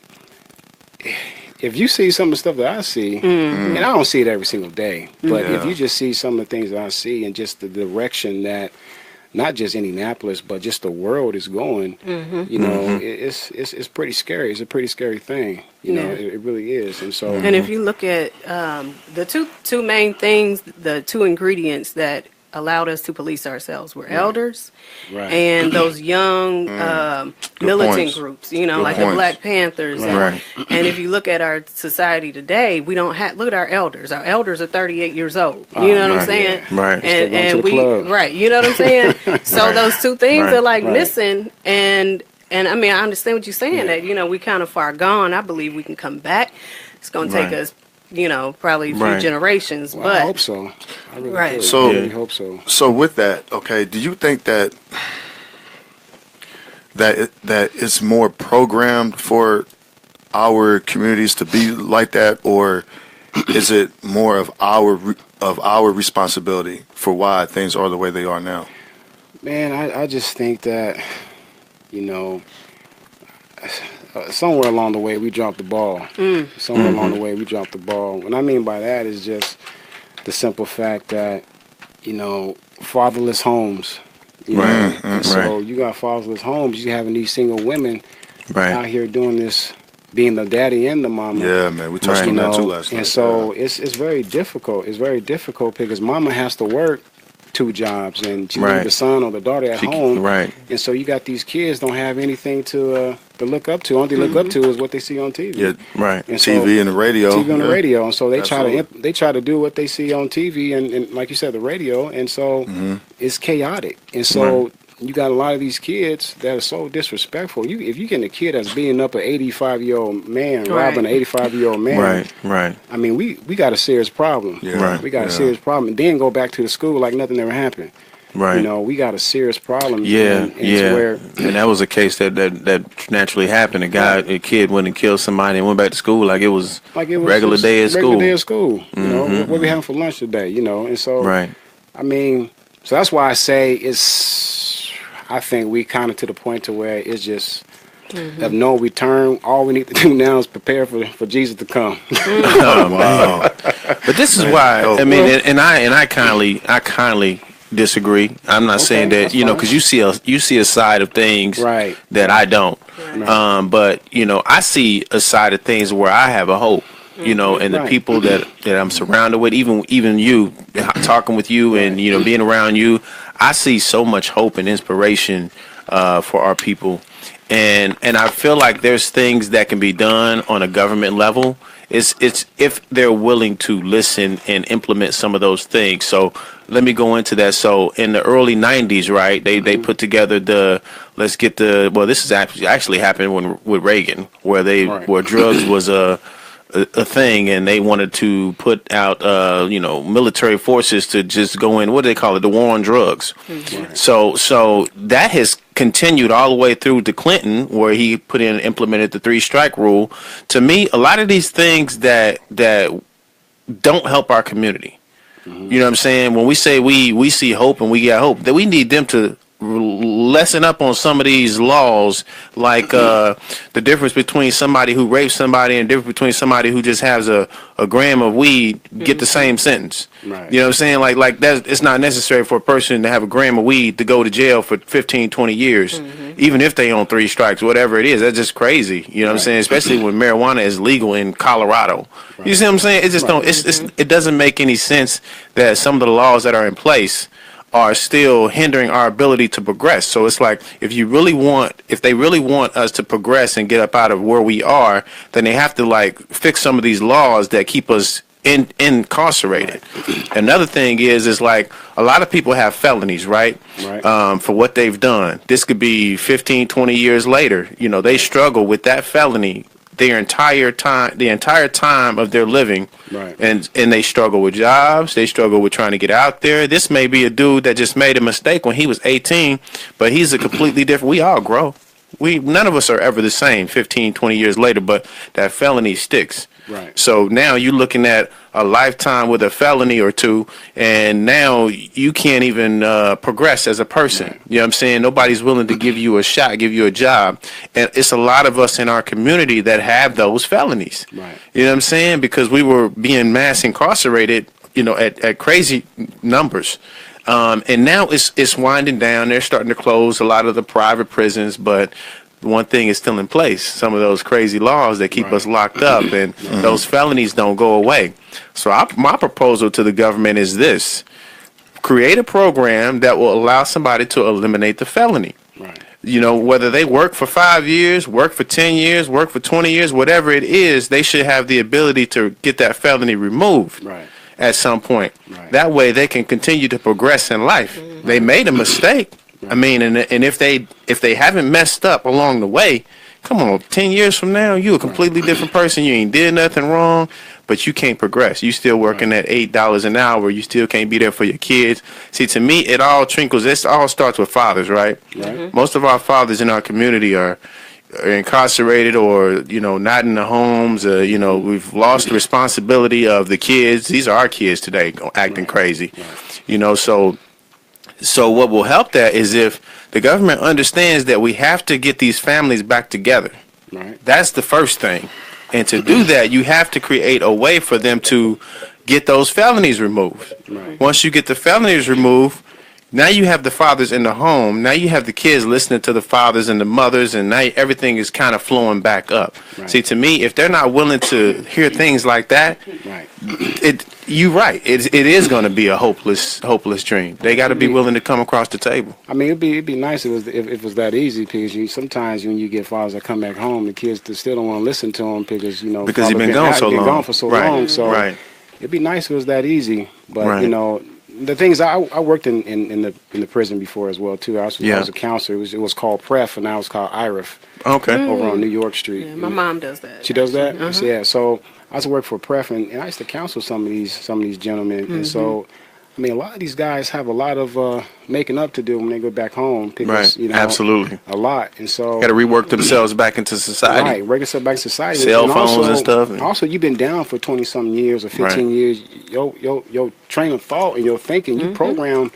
if you see some of the stuff that I see, and I don't see it every single day, but if you just see some of the things that I see and just the direction that not just Indianapolis, but just the world is going, it's pretty scary. It's a pretty scary thing. It really is. And so, and if you look at the two main things, the two ingredients that allowed us to police ourselves were elders and those young militant groups, like the Black Panthers. And if you look at our society today, we don't look at our elders. Our elders are 38 years old. You know what I'm saying? Yeah. Right. And we, you know what I'm saying? So those two things are missing. And I mean, I understand what you're saying, that, we kind of far gone. I believe we can come back. It's going to take us, probably a few generations. Well, but I hope so. I really do. So, I really hope so. So with that, okay, do you think that it's more programmed for our communities to be like that, or is it more of our responsibility for why things are the way they are now? Man, I just think that, somewhere along the way we dropped the ball. Somewhere along the way we dropped the ball. What I mean by that is just the simple fact that, fatherless homes. So you got fatherless homes. You having these single women out here doing this, being the daddy and the mama. Yeah, man, we touched on that too last night. And so it's very difficult. It's very difficult because mama has to work 2 jobs and she leave the son or the daughter at home. Right. And so you got these kids don't have anything to look up to. All they look up to is what they see on TV. Yeah, right. And TV and the radio. TV and the radio. And so they try to do what they see on TV and like you said, the radio. And so it's chaotic. And so you got a lot of these kids that are so disrespectful. If you get a kid that's beating up an 85-year-old man, robbing an 85-year-old man, right. I mean, we got a serious problem. Yeah. Right. We got a serious problem. And then go back to the school like nothing ever happened. Right. We got a serious problem. And that was a case that naturally happened. A kid went and killed somebody and went back to school like it was regular day at school. Regular day at school. What we having for lunch today? And so I mean, so that's why I say I think we kind of to the point to where it's just have no return. All we need to do now is prepare for Jesus to come. Oh, wow. But this is why I mean, and I kindly disagree. I'm not saying that, you know, because you see a side of things Right. that I don't. Right. But you know, I see a side of things where I have a hope. You know, and the Right. people that I'm surrounded with, even you, talking with you, and you know, being around you, I see so much hope and inspiration for our people, and I feel like there's things that can be done on a government level. It's if they're willing to listen and implement some of those things. So let me go into that. So in the early '90s, right, they put together this is actually happened with Reagan, where where drugs was a thing, and they wanted to put out military forces to just go in, what do they call it, the war on drugs. So that has continued all the way through to Clinton, where he implemented the 3-strike rule. To me, a lot of these things that don't help our community, you know what I'm saying, when we say we see hope and we get hope, that we need them to lessen up on some of these laws, like the difference between somebody who rapes somebody and the difference between somebody who just has a gram of weed get the same sentence. Right. You know what I'm saying? Like that, it's not necessary for a person to have a gram of weed to go to jail for 15, 20 years, even if they own 3 strikes, whatever it is. That's just crazy. You know what I'm saying? Especially when marijuana is legal in Colorado. You see what I'm saying? It just don't. It doesn't make any sense that some of the laws that are in place are still hindering our ability to progress. So it's like, if they really want us to progress and get up out of where we are, then they have to like fix some of these laws that keep us incarcerated. Another thing is like, a lot of people have felonies, right? For what they've done. This could be 15, 20 years later. You know, they struggle with that felony the entire time of their living, and they struggle with jobs. They struggle with trying to get out there. This may be a dude that just made a mistake when he was 18, but he's a completely different. We all grow. None of us are ever the same 15, 20 years later, but that felony sticks. Right. So now you're looking at a lifetime with a felony or two, and now you can't even progress as a person. Right. You know what I'm saying? Nobody's willing to give you a shot, give you a job. And it's a lot of us in our community that have those felonies. Right. You know what I'm saying? Because we were being mass incarcerated, you know, at crazy numbers. And now it's winding down. They're starting to close a lot of the private prisons, but one thing is still in place. Some of those crazy laws that keep us locked up, and those felonies don't go away. So my proposal to the government is this: create a program that will allow somebody to eliminate the felony. Right. You know, whether they work for 5 years, work for 10 years, work for 20 years, whatever it is, they should have the ability to get that felony removed at some point. Right. That way they can continue to progress in life. They made a mistake. I mean, and if they haven't messed up along the way, come on, 10 years from now, you a completely different person. You ain't did nothing wrong, but you can't progress. You still working at $8 an hour. You still can't be there for your kids. See, to me, it all trickles. It all starts with fathers, right? Most of our fathers in our community are incarcerated, or you know, not in the homes. You know, we've lost the responsibility of the kids. These are our kids today, acting crazy. You know, so what will help that is if the government understands that we have to get these families back together. Right. That's the first thing. And to do that, you have to create a way for them to get those felonies removed. Right. Once you get the felonies removed, now you have the fathers in the home. Now you have the kids listening to the fathers and the mothers, and now everything is kind of flowing back up. Right. See, to me, if they're not willing to hear things like that, you're right. It is going to be a hopeless dream. They got to be willing to come across the table. I mean, it'd be nice if it was that easy, because sometimes when you get fathers that come back home, the kids still don't want to listen to them because he's been gone so long. Gone for so long. So it'd be nice if it was that easy. But you know, the thing is, I worked in the prison before as well too. I was a counselor. It was called PREF, and now it's called IRF. Okay. Over on New York Street. Yeah, my mom does that. She does that. Yeah. So I used to work for PREF, and I used to counsel some of these gentlemen, and so. I mean, a lot of these guys have a lot of making up to do when they go back home. Because, you know, absolutely. A lot. And so... got to rework themselves back into society. Right, work yourself back to society. Cell phones and stuff. Also, you've been down for 20-something years or 15 years. Your train of thought and your thinking, you program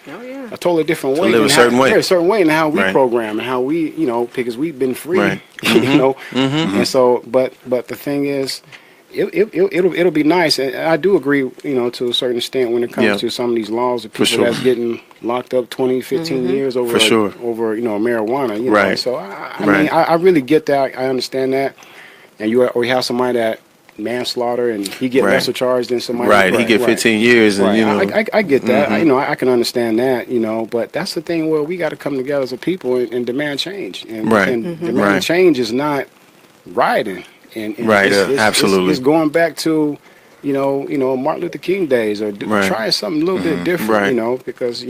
a totally different way. live a certain way. A certain way in how we Right. program and how we, because we've been free, Right. And so, but the thing is, it'll be nice. And I do agree, to a certain extent when it comes Yeah. to some of these laws of people sure. that's getting locked up 20, 15 years over For sure. over marijuana. Right. So I Right. mean, I really get that. I understand that. And we have somebody that manslaughter and he get Right. lesser charged than somebody. Right. He get 15 years, and Right. I get that. I can understand that. But that's the thing where we got to come together as a people and demand change. And, Right. and demand Right. change is not rioting. And Right, it's absolutely. It's going back to, Martin Luther King days, or Right. try something a little bit different. Right. Because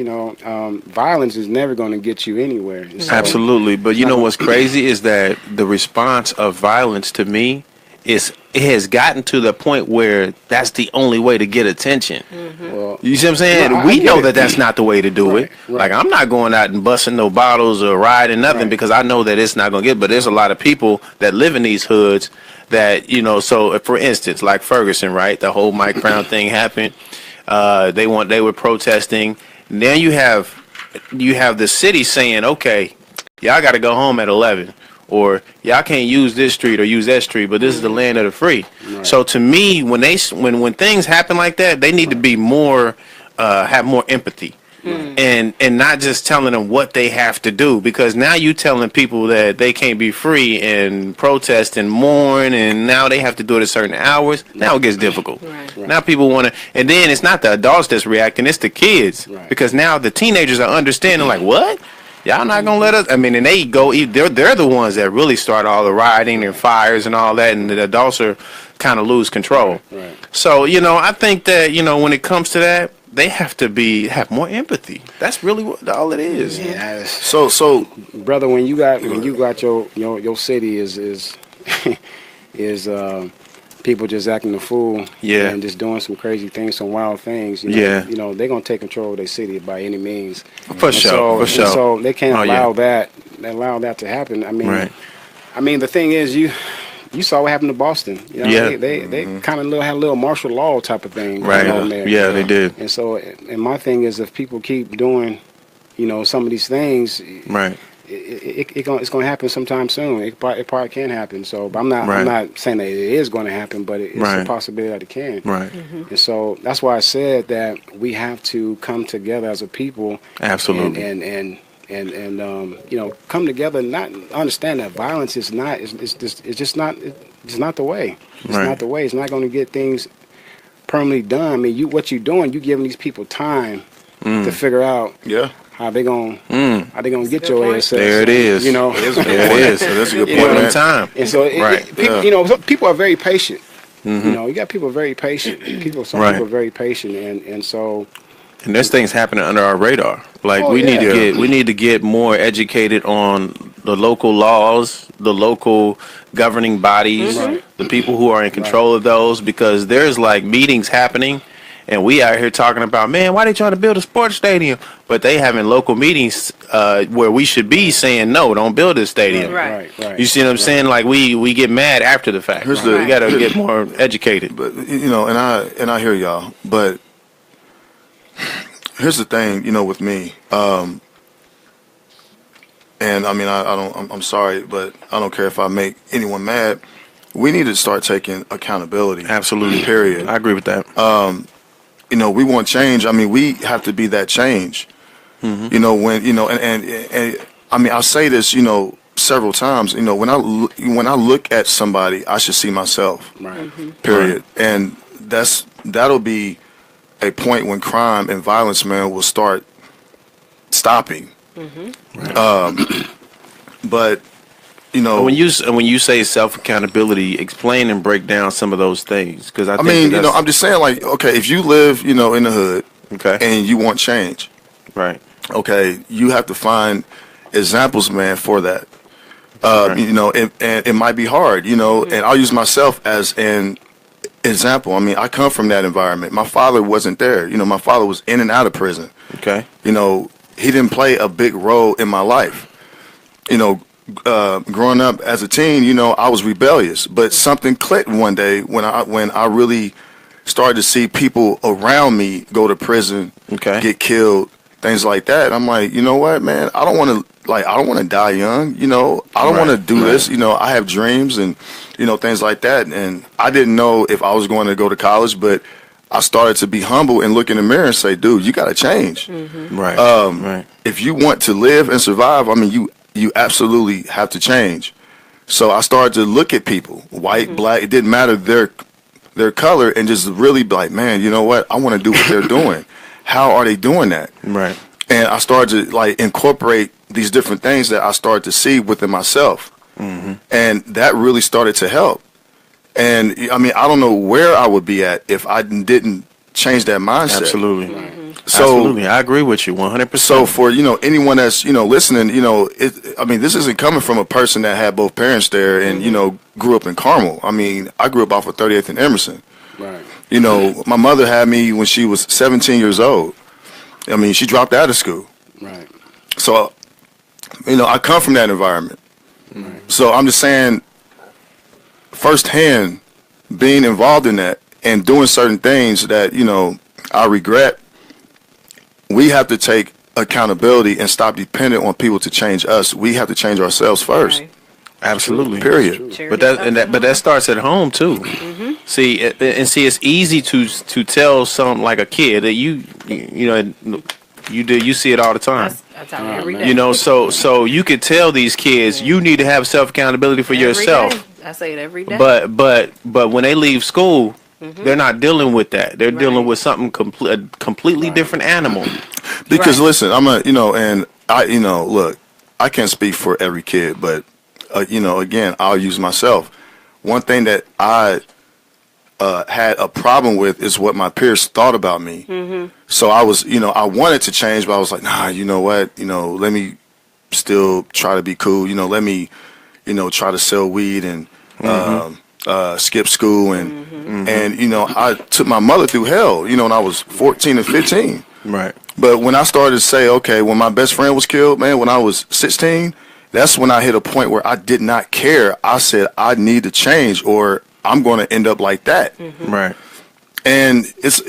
violence is never going to get you anywhere. So, Absolutely. But you know what's crazy is that the response of violence to me it has gotten to the point where that's the only way to get attention. Well, You see what I'm saying? No, I We get know it. that that's not the way to do Right, it. right. Like, I'm not going out and busting no bottles or riding nothing Right. because I know that it's not going to get. But there's a lot of people that live in these hoods that, so for instance, like Ferguson, right? The whole Mike Brown thing happened. They were protesting. Now you have the city saying, okay, y'all got to go home at 11. Or y'all can't use this street or use that street, but this is the land of the free. Right. So to me, when things happen like that, they need to be more have more empathy, and not just telling them what they have to do, because now you telling people that they can't be free and protest and mourn, and now they have to do it at certain hours. Now it gets difficult. Right. Now people want to, and then it's not the adults that's reacting; it's the kids, Right. because now the teenagers are understanding, like, what? Y'all not gonna let us? I mean, and they go. They're the ones that really start all the rioting and fires and all that, and the adults are kind of lose control. Right. So I think that when it comes to that, they have to have more empathy. That's really all it is. Yeah, it's- So brother, when you got your city is people just acting a fool, Yeah. and just doing some crazy things, some wild things. Yeah. They're gonna take control of their city by any means. For And sure, for sure. So they can't Oh, yeah. allow that to happen. I mean, Right. the thing is, you saw what happened to Boston. Yeah. They kind of had a little martial law type of thing Right. going on there. Yeah, they did. And so, and my thing is, if people keep doing, some of these things, Right. it's going to happen sometime soon. It probably can happen. So, but I'm Right. not saying that it is going to happen, but it's Right. a possibility that it can. Right. And so that's why I said that we have to come together as a people. Absolutely. And come together and not understand that violence is not. It's just not. It's not the way. It's Right. not the way. It's not going to get things permanently done. I mean, what you're doing, you giving these people time to figure out yeah, how they gonna get good your point. ass. There it is. You know. There it is. So that's a good You point, know, man. Time. And so, Right. people, people are very patient. You got people very patient. Some Right. people are very patient, and so And there's things happening under our radar. Like Oh, we need to yeah. we need to get more educated on the local laws, the local governing bodies, Right. the people who are in control of those, because there's like meetings happening, and we out here talking about, man, why they trying to build a sports stadium? But they having local meetings where we should be saying, no, don't build this stadium. Right. You see what I'm saying? Like we get mad after the fact. Here's We got to get more educated. But and I hear y'all, but here's the thing, with me. And I mean, I'm sorry, but I don't care if I make anyone mad. We need to start taking accountability. Absolutely. Period. I agree with that. We want change. I mean, we have to be that change. When and I mean, I'll say this, several times. When I look at somebody, I should see myself. right. Period. And that'll be a point when crime and violence, man, will start stopping. But When you say self accountability, explain and break down some of those things, because I I think mean, that's, I'm just saying, like, okay, if you live, in the hood, okay, and you want change, right, okay, you have to find examples, man, for that. Right. And it might be hard, and I'll use myself as an example. I mean, I come from that environment. My father wasn't there. My father was in and out of prison. okay, He didn't play a big role in my life. Growing up as a teen, I was rebellious, but something clicked one day when I really started to see people around me go to prison, Okay. get killed, things like that. I'm like, you know what, man, I don't want to die young. You know, I don't want to do this. You know, I have dreams and, you know, things like that. And I didn't know if I was going to go to college, but I started to be humble and look in the mirror and say, dude, you got to change. Right. Right. If you want to live and survive, I mean, you absolutely have to change. So I started to look at people, white, black, it didn't matter their color, and just really be like, man, you know what? I want to do what they're doing. How are they doing that? Right. And I started to like incorporate these different things that I started to see within myself. And that really started to help. And I mean, I don't know where I would be at if I didn't change that mindset. Absolutely. So, Absolutely. I agree with you 100%. so for, you know, anyone that's, you know, listening, you know, I mean, this isn't coming from a person that had both parents there and, you know, grew up in Carmel. I mean, I grew up off of 38th and Emerson. Right. You know, my mother had me when she was 17 years old. I mean, she dropped out of school. Right. So, you know, I come from that environment. So I'm just saying, firsthand, being involved in that and doing certain things that, you know, I regret, we have to take accountability and stop dependent on people to change us. We have to change ourselves first. Right. Absolutely. Period. Charity But that starts at home too. See, it's easy to tell something like a kid that you see it all the time. I tell you every man. day. You know, so you could tell these kids you need to have self accountability for Every yourself. day. I say it every day. But when they leave school, they're not dealing with that. They're dealing with something a completely different animal. Because listen, and I, look, I can't speak for every kid, but again, I'll use myself. One thing that I had a problem with is what my peers thought about me. So I was, I wanted to change, but I was like, nah, you know what, let me still try to be cool. Let me, try to sell weed and skip school and I took my mother through hell, when I was 14 and 15. Right. But when I started to say, okay, when my best friend was killed, man, when I was 16, that's when I hit a point where I did not care. I said, I need to change or I'm going to end up like that. Right. And it's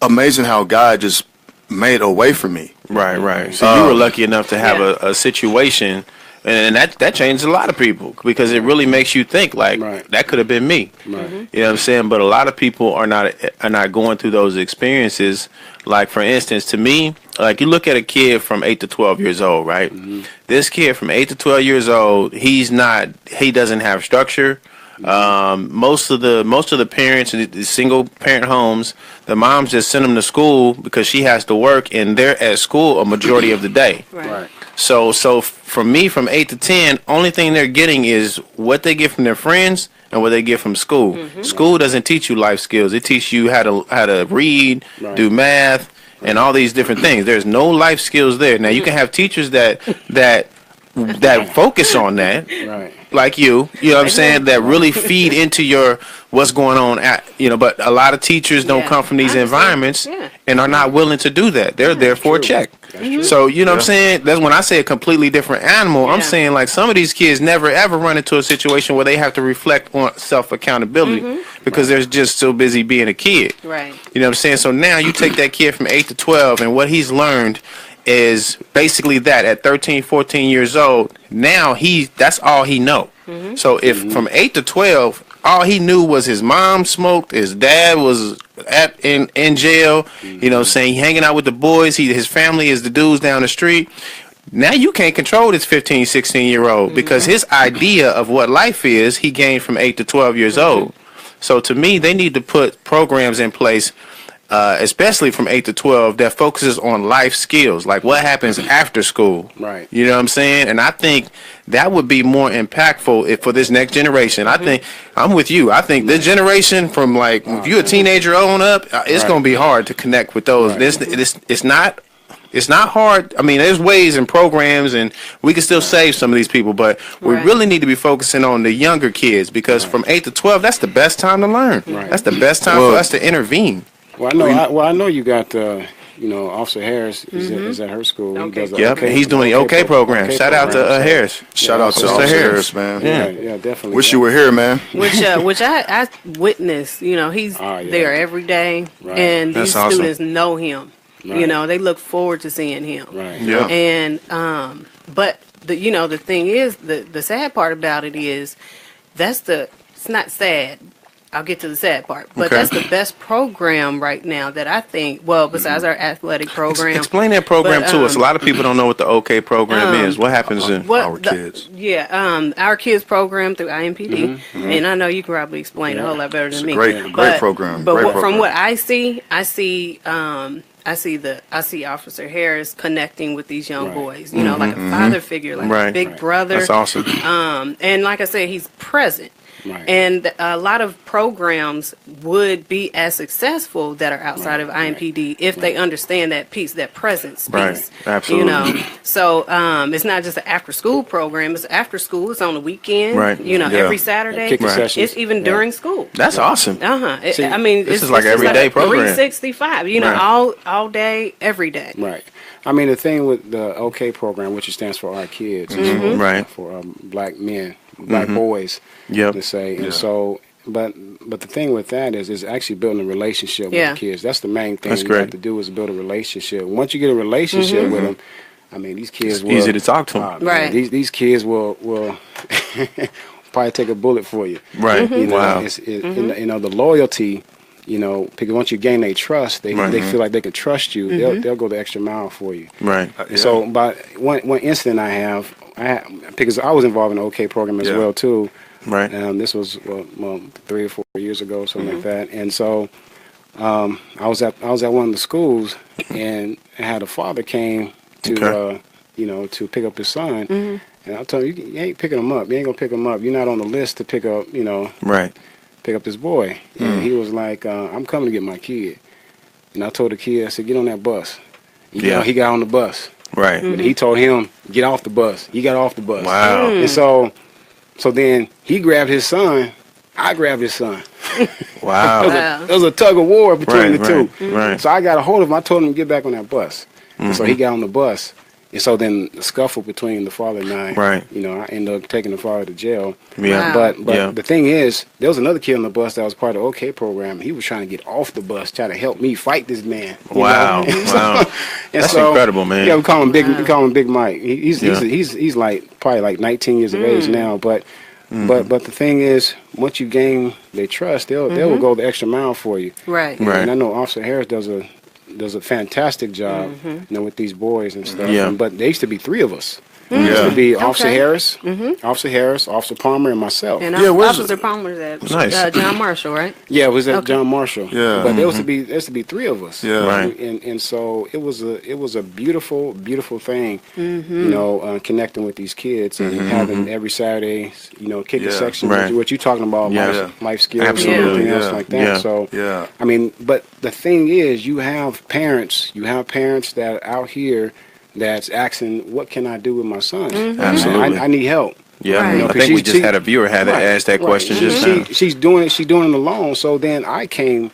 amazing how God just made a way for me. Right. So you were lucky enough to have a situation, and that changed a lot of people because it really makes you think like that could have been me. Right. You know what I'm saying? But a lot of people are not going through those experiences. Like for instance, to me, like you look at a kid from 8 to 12 years old, right? This kid from 8 to 12 years old, he doesn't have structure. Most of the parents in the single parent homes, the moms just send them to school because she has to work and they're at school a majority of the day. Right. So for me, from 8 to 10, only thing they're getting is what they get from their friends and what they get from school. School doesn't teach you life skills. It teaches you how to read, do math, and all these different things. There's no life skills there. Now you can have teachers that focus on that. Right. Like you know what I'm saying, that really feed into your what's going on but a lot of teachers don't come from these environments and are not willing to do that. They're there for a check. So you know what I'm saying, that's when I say a completely different animal. I'm saying like some of these kids never ever run into a situation where they have to reflect on self accountability because they're just so busy being a kid. Right. You know what I'm saying? So now you take that kid from 8 to 12 and what he's learned is basically that at 13, 14 years old, now that's all he know. So if from 8 to 12, all he knew was his mom smoked, his dad was in jail, you know, saying hanging out with the boys, his family is the dudes down the street. Now you can't control this 15, 16-year-old because his idea of what life is, he gained from 8 to 12 years old. So to me, they need to put programs in place especially from 8 to 12, that focuses on life skills, like what happens after school. Right. You know what I'm saying? And I think that would be more impactful for this next generation. I think, I'm with you. I think this generation from like, if you're a teenager on up, it's going to be hard to connect with those. It's not hard. I mean, there's ways and programs, and we can still save some of these people, but we really need to be focusing on the younger kids because from 8 to 12, that's the best time to learn. Right. That's the best time for us to intervene. Well, I know you got, Officer Harris is at her school. Okay. He does Yep, and he's doing the OK program. Shout out to Harris. Shout out to Officer Harris, man. Yeah, definitely. Wish you were here, man. Which I witnessed. He's there every day, and That's these awesome. students know him. Right. You know, they look forward to seeing him. Right. Yeah. And but the thing is, the sad part about it is it's not sad. I'll get to the sad part, but Okay. that's the best program right now that I think. Well, besides our athletic program, Explain that program But, to us. A lot of people don't know what the OK program is. What happens in? Our kids. Yeah, our kids program through IMPD, and I know you can probably explain a whole lot better than It's a me. great program. But Great from program. what I see Officer Harris connecting with these young Right. boys. You know, like a father figure, like a Right. big brother. That's awesome. And like I said, he's present. Right. And a lot of programs would be as successful that are outside of IMPD if they understand that piece, that presence piece. Right. Absolutely. You know, so it's not just an after-school program. It's after school. It's on the weekend. Right. You know, Yeah. every Saturday. Kicking Right. sessions. It's even Yeah. during school. That's awesome. See, I mean, this it's is like it's everyday a program. 365. You know, Right. all day, every day. Right. I mean, the thing with the OK program, which stands for Our Kids, Right. for black men, black boys, Yep. to say. Yeah. And so, but the thing with that is actually building a relationship Yeah. with the kids. That's the main thing That's you great. have to do is build a relationship. Once you get a relationship with them, I mean, these kids It's will. easy to talk to 'em. Man, Right. These kids will probably take a bullet for you. Right. You know, Wow. you know, the loyalty. You know, because once you gain their trust, they feel like they can trust you. They'll go the extra mile for you. Right. And so, but one incident I have, because I was involved in the OK program as Yeah. well too. Right. This was 3 or 4 years ago, something like that. And so, I was at one of the schools, and I had a father came to Okay. to pick up his son, and I told him, you ain't picking him up. You ain't gonna pick him up. You're not on the list to pick up. Right. Pick up this boy. And he was like, I'm coming to get my kid. And I told the kid, I said, get on that bus. Yeah. He got on the bus. Right. But he told him, get off the bus. He got off the bus. Wow. And so then he grabbed his son. I grabbed his son. Wow. Wow. There was a tug of war between Right, the two. right. So I got a hold of him. I told him to get back on that bus. And so he got on the bus. And so then the scuffle between the father and I, Right. I ended up taking the father to jail. Yeah. Wow. But Yeah. the thing is, there was another kid on the bus that was part of the OK program. He was trying to get off the bus, trying to help me fight this man. you Wow. know? Wow. And That's incredible, man. Yeah, we call him Big Mike. He's Yeah. like probably like 19 years of age now. But the thing is, once you gain their trust, they will go the extra mile for you. Right. Right. And I know Officer Harris does a fantastic job, with these boys and stuff. Yeah. But there used to be 3 of us. There used to be Officer Okay. Harris, Officer Harris, Officer Palmer, and myself. And Yeah, where's Officer Palmer's at Nice. John Marshall, right? Yeah, it was at Okay. John Marshall. Yeah. But there used to be 3 of us. Yeah. Right. And so it was a beautiful thing, connecting with these kids and having every Saturday, kick Yeah. the section, Right. what you talking about, Yeah. life skills Absolutely. and everything else Yeah. like that. Yeah. So Yeah. I mean, but the thing is, you have parents that are out here that's asking, what can I do with my son? Absolutely. I need help. Yeah. Right. I think we just had a viewer had to Right, ask that right. question just now. She's doing it alone. So then I came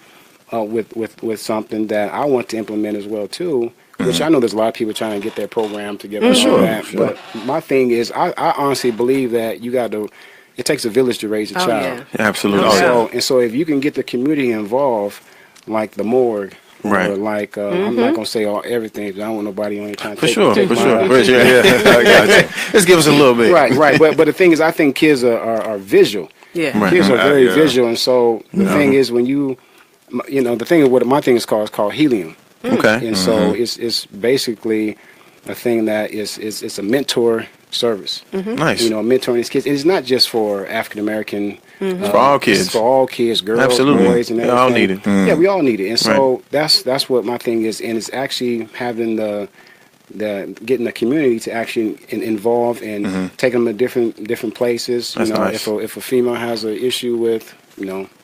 with something that I want to implement as well too. Which I know there's a lot of people trying to get their program together. and all that, But my thing is, I honestly believe that it takes a village to raise a Oh, child. yeah. Absolutely. Oh, yeah. So if you can get the community involved, like the morgue, Right. or like I'm not gonna say everything. 'Cause I don't want nobody on any time. For sure. take For my- sure. For sure. Yeah. I got you. Just give us a little bit. Right. But the thing is, I think kids are visual. Yeah. Right. Kids are very Yeah. visual, and so the thing is, when the thing of what my thing is called helium, Okay. and so it's basically a thing that it's a mentor service. Nice. Mentoring these kids. And it's not just for African American. For all kids. It's for all kids, girls, Absolutely. boys, and We everything. all need it. Yeah, we all need it. And so that's what my thing is, and it's actually having the getting the community to actually involve and take them to different places. That's nice. If a female has an issue with,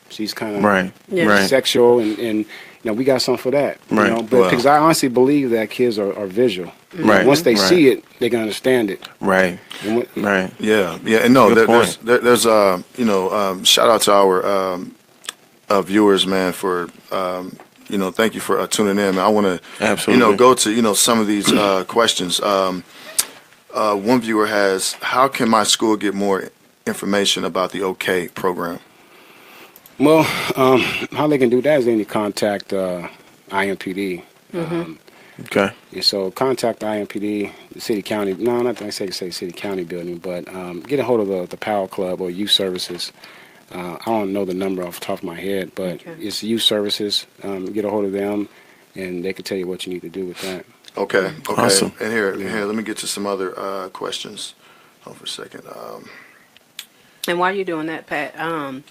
she's kind of Right. Yeah. Right. sexual, and we got something for that. Right. But Wow. because I honestly believe that kids are visual. Right. Once they Right. see it, they can understand it. Right. And what- Right. Yeah, and no, Good point. there's shout out to our viewers, man, for thank you for tuning in. I want to Absolutely. go to some of these questions. One viewer has, how can my school get more information about the OK program? Well, how they can do that is they need to contact IMPD. Okay. And so contact IMPD, the city county. No, not that I say city county building, but get a hold of the Power Club or Youth Services. I don't know the number off the top of my head, but it's Youth Services. Get a hold of them, and they can tell you what you need to do with that. Okay. Awesome. And here, let me get to some other questions. Hold for a second. And while you're doing that, Pat,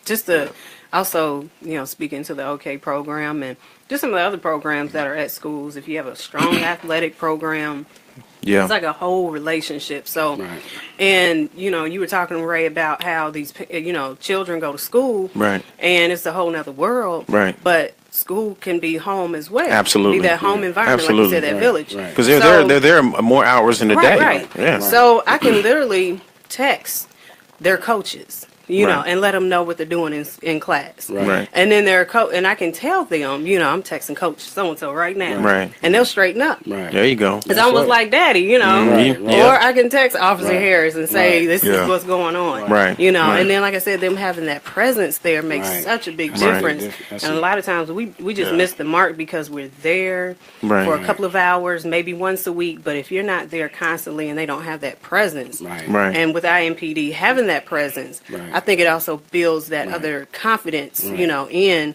just to also, speak into the OK program and just some of the other programs that are at schools. If you have a strong athletic program, Yeah. it's like a whole relationship. So, Right. and you were talking, Ray, about how these children go to school, Right. and it's a whole nother world, Right. But school can be home as well. Absolutely. Be that home environment, Absolutely. like you said, that Right, village. right. Because So- they're there more hours in the day. Right. Yeah. So I can literally text their coaches, Right. and let them know what they're doing in class. Right. Right. And then and I can tell them, I'm texting Coach so and so right now, Right. and they'll straighten up. Right. There you go. It's almost like Daddy, Right, or right. I can text Officer Right. Harris and say, Right. "This Yeah. is what's going on," Right. Right. And then, like I said, them having that presence there makes Right. such a big Right. difference. That's And a it. lot of times we just miss the mark because we're there Right. for a couple of hours, maybe once a week. But if you're not there constantly and they don't have that presence, Right. Right. and with IMPD having that presence, Right. I think it also builds that Right. other confidence, Right. in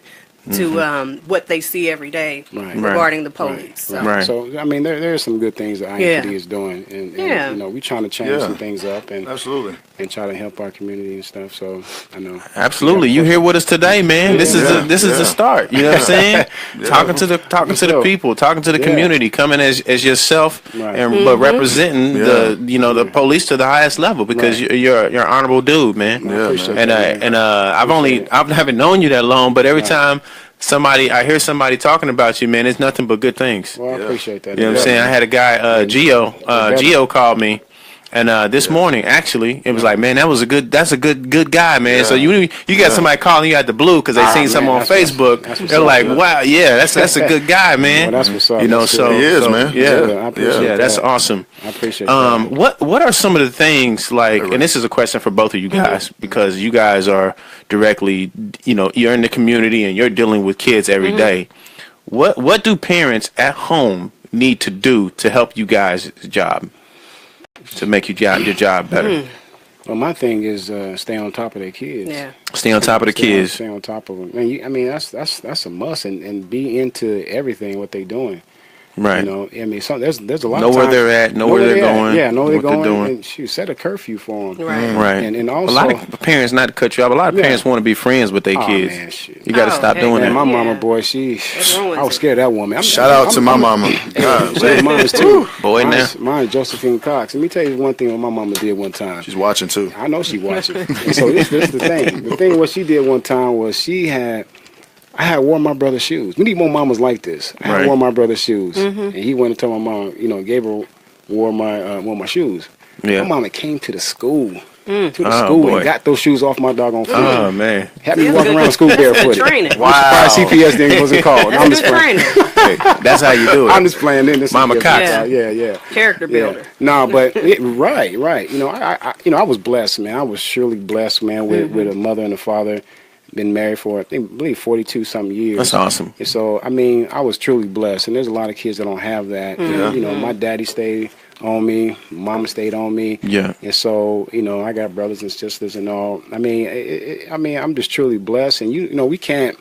to what they see every day Right. regarding the Right, police. So. Right. So I mean, there's some good things that IMPD Yeah. is doing, and Yeah. we're trying to change Yeah. some things up and Absolutely. try to help our community and stuff. So I know. Absolutely. You here with us today, man. This is Yeah. this is the Yeah. start. You know what I'm saying? Talking to the sure. people, talking to the Yeah. community, coming as yourself, Right. and but representing Yeah. the police to the highest level because Right. you're an honorable dude, man. I Yeah, appreciate And that, man. I haven't known you that long, but every Right. time I hear somebody talking about you, man, it's nothing but good things. Well, I Yeah. appreciate that. You know what I'm saying? I had a guy, Gio called me, and this morning actually, it was like, man, that's a good guy, man. Yeah. So you got somebody calling you out the blue because they seen man, something on that's what's- Facebook. that's what's They're up, like, man. wow, yeah, that's a good guy, man. Well, that's what's up. You know, That's so good. He is, so, man. Yeah, Good. I appreciate yeah, that's that. awesome. I appreciate that. What are some of the things like, and this is a question for both of you guys because you guys are directly, you're in the community and you're dealing with kids every day. What do parents at home need to do to help you guys' job, to make your job better? Well, my thing is stay on top of their kids. Yeah. Stay on top of the kids. Stay on top of them. And that's a must, and be into everything what they doing. Right. There's a lot. Know of where times- they're at, know where they're at. going, Yeah, know where they're what they're going. doing. And shoot, set a curfew for them. Right. Right. And also a lot of parents, not to cut you off, a lot of Yeah. parents want to be friends with their Oh, kids. man, shoot. You got to Oh, stop heck doing Man, that. my Yeah. mama, boy, ruins I was it. scared of that woman. Shout out to my mama. God, Yeah, mine's too. Boy, now. Mine's Josephine Cox. Let me tell you one thing what my mama did one time. she's watching too. I know she watching. And so this is the thing. The thing what she did one time was I had worn my brother's shoes. We need more mamas like this. I had Right. worn my brother's shoes, and he went and told my mom, Gabriel wore my shoes. Yeah. My mama came to the school, Mm. boy. and got those shoes off my doggone feet. Oh man. Had me That's walking good- around school that's good barefooted. training. I'm surprised CPS thing wasn't called. I'm That's just good playing. training. Hey, that's how you do it. I'm just playing. Then this Mama is- Cox. Yeah. Character builder. No, but right. I was blessed, man. I was surely blessed, man, with a mother and a father. Been married for I believe 42 something years. That's awesome. And so I was truly blessed. And there's a lot of kids that don't have that. Mm-hmm. And, my daddy stayed on me, mama stayed on me. Yeah. And so I got brothers and sisters and all. I'm just truly blessed. And we can't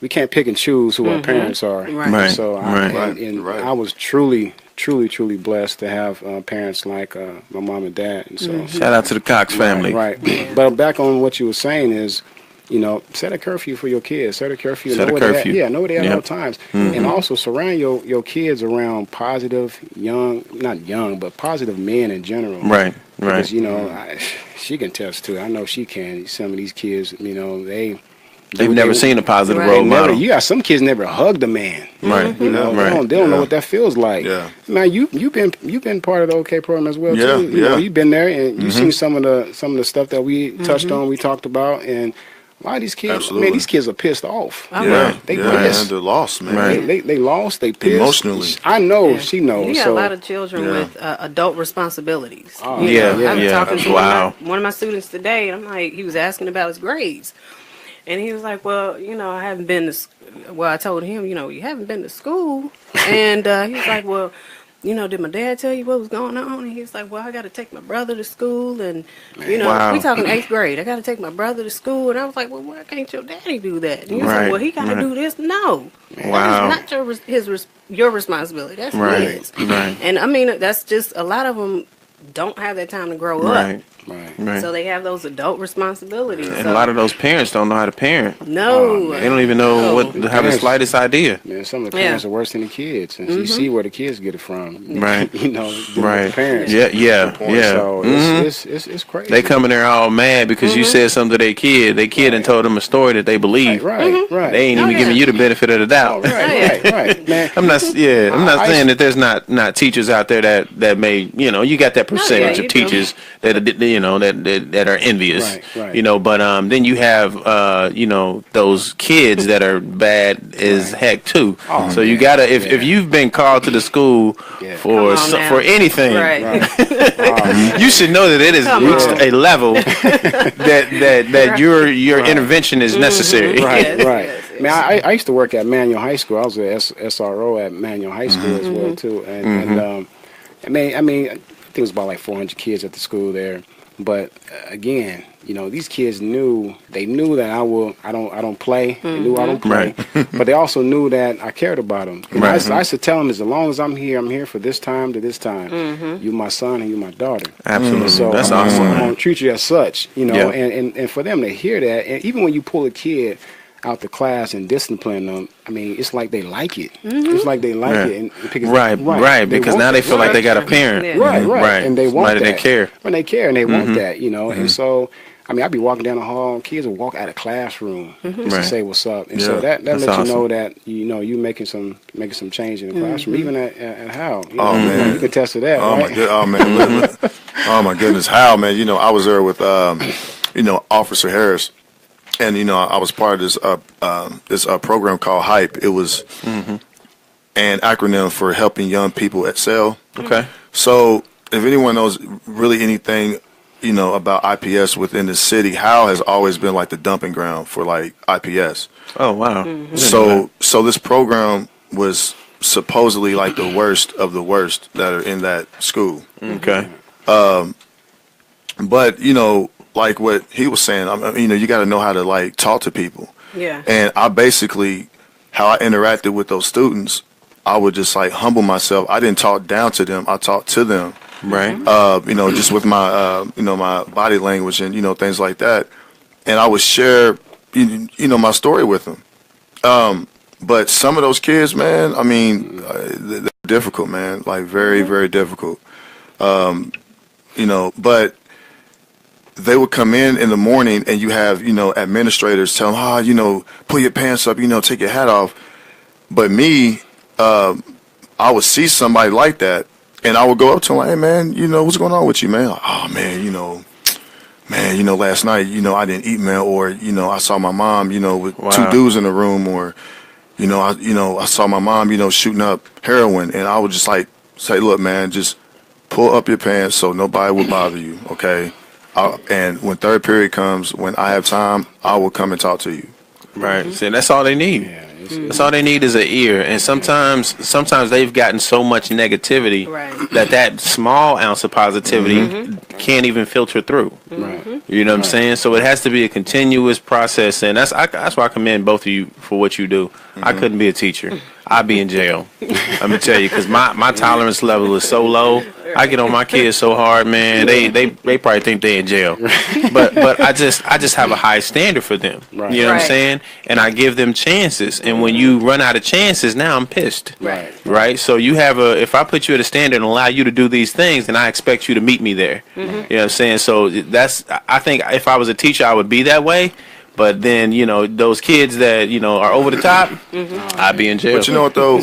pick and choose who our parents are. Right. Right. So Right. I was truly blessed to have parents like my mom and dad. And so Shout out to the Cox family. right. But back on what you were saying is, set a curfew for your kids. Set a curfew. Set a know where they at. curfew. Yeah, know where they at at Yep. all times. And also surround your kids around positive, not young, but positive men in general. Right. Because, Right. she can test too. I know she can. Some of these kids, They've never seen a positive Right. role never, model. you got some kids never hugged a man. Right. They don't Right. know what that feels like. Yeah. Man, you've been part of the OK program as well Yeah, too. yeah. You've been there and you've seen some of the stuff that we touched on, we talked about, and a lot of these kids, Absolutely. man, these kids are pissed off. Oh, Yeah, They yeah, pissed. man, they're lost, man. Right. They lost. They pissed. Emotionally. I know. Yeah. She knows. You got so a lot of children Yeah. with adult responsibilities. Oh, You yeah, know, I was yeah. talking to Wow. one of my students today, and I'm like, he was asking about his grades. And he was like, well, I haven't been to, well, I told him, you haven't been to school. And he was like, well, did my dad tell you what was going on? And he was like, well, I got to take my brother to school. And, Wow. we talking 8th grade. I got to take my brother to school. And I was like, well, why can't your daddy do that? And he was Right, like, well, he got to right. do this. No. Wow. That is not your responsibility. That's Right, his. right. And, I mean, that's just, a lot of them don't have that time to grow Right. up. Right. So they have those adult responsibilities. And a lot of those parents don't know how to parent. No. They don't even know what have the Parents- slightest idea. Man, some of the Yeah. parents are worse than the kids, and you see where the kids get it from. Right. than the Right. parents. Yeah. Yeah. So it's crazy. They come in there all mad because you said something to their kid. Their kid and told them a story that they believe. Right. They ain't even Oh, giving yeah. you the benefit of the doubt. Right. Man, I'm not I- saying that there's not teachers out there that may, you got that percentage you of do. teachers that that are envious. Right. But then you have those kids that are bad as heck too. Oh, So you man. gotta if you've been called to the school Yeah. for Come on now. for anything, Right. you should know that it has Come reached on. a level that your intervention is necessary. Right, Yes, right. yes, yes. Man, I used to work at Manual High School. I was a SRO at Manual High School as well too, and I mean, I think it was about like 400 kids at the school there. But again, these kids knew that I don't play. They knew I don't play, but they also knew that I cared about them. I used to tell them, as long as I'm here for this time to this time. You my son and you my daughter. Absolutely. So That's I'm awesome. going to treat you as such, Yeah. and for them to hear that, and even when you pull a kid out the class and discipline them, I mean, it's like they like it. It's like they like it. And because Right, because now they feel like they got a parent. Yeah. Right. And they want Somebody that. that care. When they care and they want that, And so, I mean, I'd be walking down the hall, and kids would walk out of class-room just to Right. say what's up. And Yeah, so that that's lets you know awesome. that, you making some change in the classroom, even at Hal. Oh, man. You can attest to that, Oh right? my good. Oh man. Look. Oh my goodness. How, man? I was there with Officer Harris, and I was part of this program called Hype. It was an acronym for helping young people excel. Okay. So if anyone knows really anything, about IPS within the city, Hal has always been like the dumping ground for like IPS. Oh wow. So this program was supposedly like the worst of the worst that are in that school. Okay. But like what he was saying, you got to know how to like talk to people. Yeah. And I basically, how I interacted with those students, I would just like humble myself. I didn't talk down to them. I talked to them. Right. Just with my, my body language and things like that. And I would share, my story with them. But some of those kids, man, I mean, they're difficult, man. Like very, very difficult. But they would come in the morning and you have, administrators tell them, pull your pants up, take your hat off. But me, I would see somebody like that and I would go up to them like, hey man, what's going on with you, man? Like, oh man, last night, I didn't eat, man, or, I saw my mom, with two dudes in the room, or, I saw my mom, shooting up heroin, and I would just like say, look, man, just pull up your pants so nobody will bother you, okay? And when third period comes, when I have time, I will come and talk to you. Right. See, that's all they need. That's all they need is an ear. And sometimes they've gotten so much negativity Right. that small ounce of positivity can't even filter through. Right. You know what I'm saying? So it has to be a continuous process, and that's why I commend both of you for what you do. I couldn't be a teacher. I'd be in jail. Let me tell you, because my tolerance level is so low. I get on my kids so hard, man. They probably think they in jail. But I just have a high standard for them. Right. You know what I'm Right. saying? And I give them chances. And when you run out of chances, now I'm pissed. Right. Right? So you have if I put you at a standard and allow you to do these things, then I expect you to meet me there. You know what I'm saying? So I think if I was a teacher, I would be that way. But then, those kids that, are over the top, I'd be in jail. But you know what though,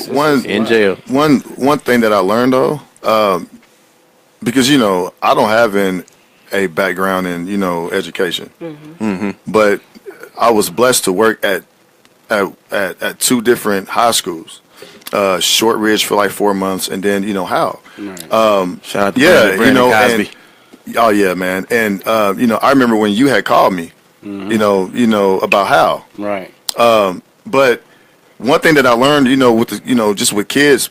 in jail. One thing that I learned though, because I don't have a background in education, but I was blessed to work at two different high schools, Shortridge for like 4 months, and then Howell. Shout out to Yeah, Brandon Cosby. and oh yeah, man, and I remember when you had called me, you know about how. Right. But one thing that I learned, with just with kids,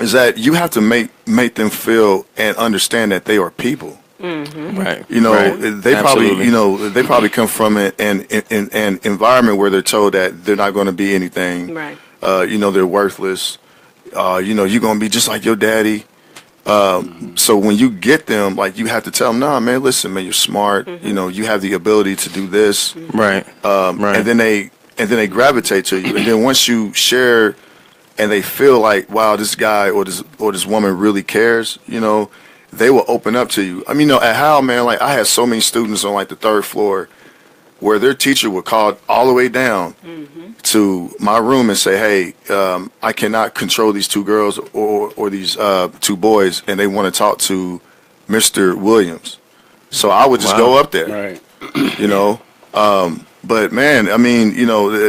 is that you have to make them feel and understand that they are people. Right. They Absolutely. probably, they probably come from an environment where they're told that they're not going to be anything. Right. They're worthless. You're going to be just like your daddy. So when you get them, like, you have to tell them, nah, man, listen, man, you're smart. You have the ability to do this. Right. Right. And then they gravitate to you. And then once you share and they feel like, wow, this guy or this woman really cares, they will open up to you. I mean, at Howell, man, like, I had so many students on like the 3rd floor where their teacher would call all the way down to my room and say, hey, I cannot control these 2 girls or these 2 boys, and they want to talk to Mr. Williams. So I would just go up there, Right. But man, I mean,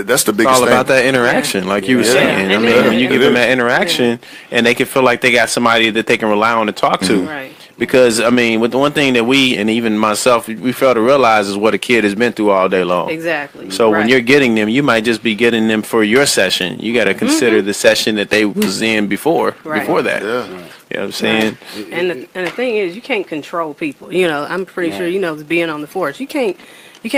that's the biggest It's all thing. about that interaction, like you were saying. I mean, when you give them that interaction, and they can feel like they got somebody that they can rely on to talk to. Right. Because I mean, with the one thing that we and even myself we fail to realize is what a kid has been through all day long. Exactly. So when Right. you're getting them, you might just be getting them for your session. You got to consider the session that they was in before Right. that. Yeah. You know what I'm saying? And the thing is, you can't control people. I'm pretty sure being on the force, you can't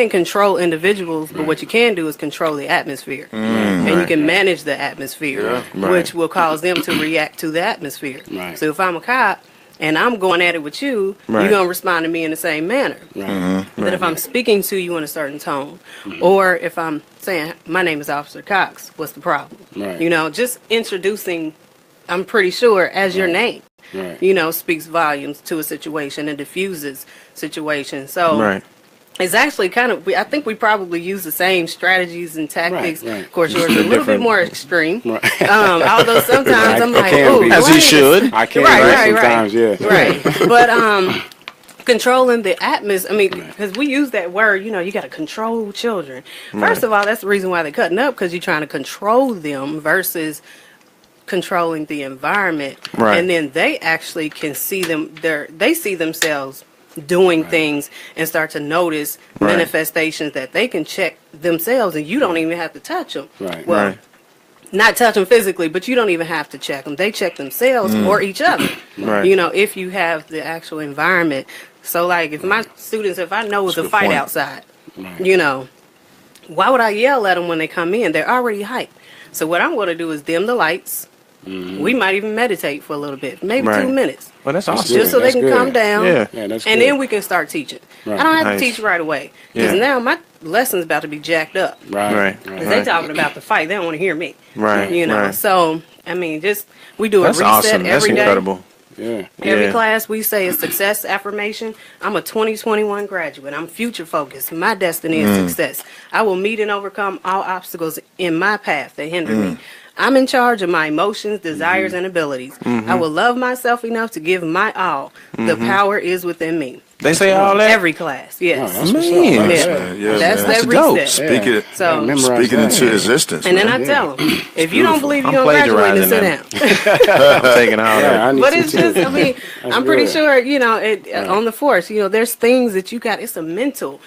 control individuals, but what you can do is control the atmosphere, and you can manage the atmosphere, which will cause them to react to the atmosphere. Right. So if I'm a cop and I'm going at it with you, you're gonna respond to me in the same manner. Right. But if I'm speaking to you in a certain tone, or if I'm saying, my name is Officer Cox, what's the problem? Right. Just introducing, I'm pretty sure, as your name, Right. speaks volumes to a situation and diffuses situations. So Right. it's actually kind of, I think we probably use the same strategies and tactics. Right, right. Of course, yours are a little bit Different. more extreme. Right. Although sometimes I'm I like, can ooh, be. As he should. I can Right, sometimes, yeah. Right. But controlling the atmosphere, I mean, because we use that word, you got to control children. First of all, that's the reason why they're cutting up, because you're trying to control them versus controlling the environment. Right. And then they actually can see they see themselves doing things and start to notice Right. manifestations that they can check themselves, and you don't even have to touch them. Right. Well, Right. not touch them physically, but you don't even have to check them. They check themselves or each other. Right. If you have the actual environment. So, like, if my students, if I know it's a That's a good fight point. outside, Right. why would I yell at them when they come in? They're already hyped. So what I'm going to do is dim the lights. We might even meditate for a little bit, maybe Right. 2 minutes, Well, that's awesome. just so they That's can good. calm down. Yeah. Yeah, that's And good. then we can start teaching. Right. I don't have Nice. to teach right away, because Yeah. now my lesson's about to be jacked up. Right. Right. Because they talking about the fight, they don't want to hear me. Right. Right. So I mean, we do That's a reset awesome. That's every day. incredible. Yeah. Every Yeah. class we say a success affirmation. I'm a 2021 graduate. I'm future focused. My destiny is success. I will meet and overcome all obstacles in my path that hinder me. I'm in charge of my emotions, desires, and abilities. I will love myself enough to give my all. The power is within me. They say all that. Every class, yes. Oh, that's what's up. Man. That's Yeah. good. Yeah, That's man. that That's dope. reset. Speak it. So, Memorize Speaking that. into existence. and then man. I tell them, if you don't believe you're I'm going to graduate, then plagiarizing sit down. I'm taking all Yeah, that. I need But to it's too. just, I mean, I'm pretty good. sure, on the force, there's things that you got, it's a mental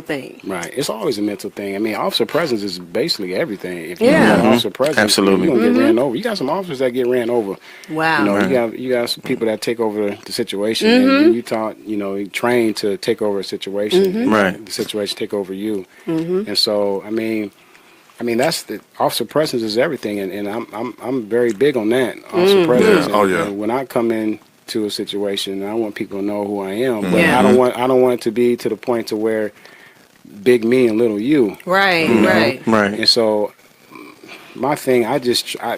thing. Right. It's always a mental thing. I mean, officer presence is basically everything. If you Yeah. don't have officer presence, Absolutely. you're gonna get ran over. You got some officers that get ran over. Wow. You got some people that take over the situation, and you taught, you trained to take over a situation, and Right. the situation take over you. And so, I mean, that's the officer presence is everything, and I'm very big on that officer presence. Yeah. Oh, yeah. And when I come in to a situation, I want people to know who I am, but Yeah. I don't want it to be to the point to where big me and little you. Right, right. Right. And so my thing, I try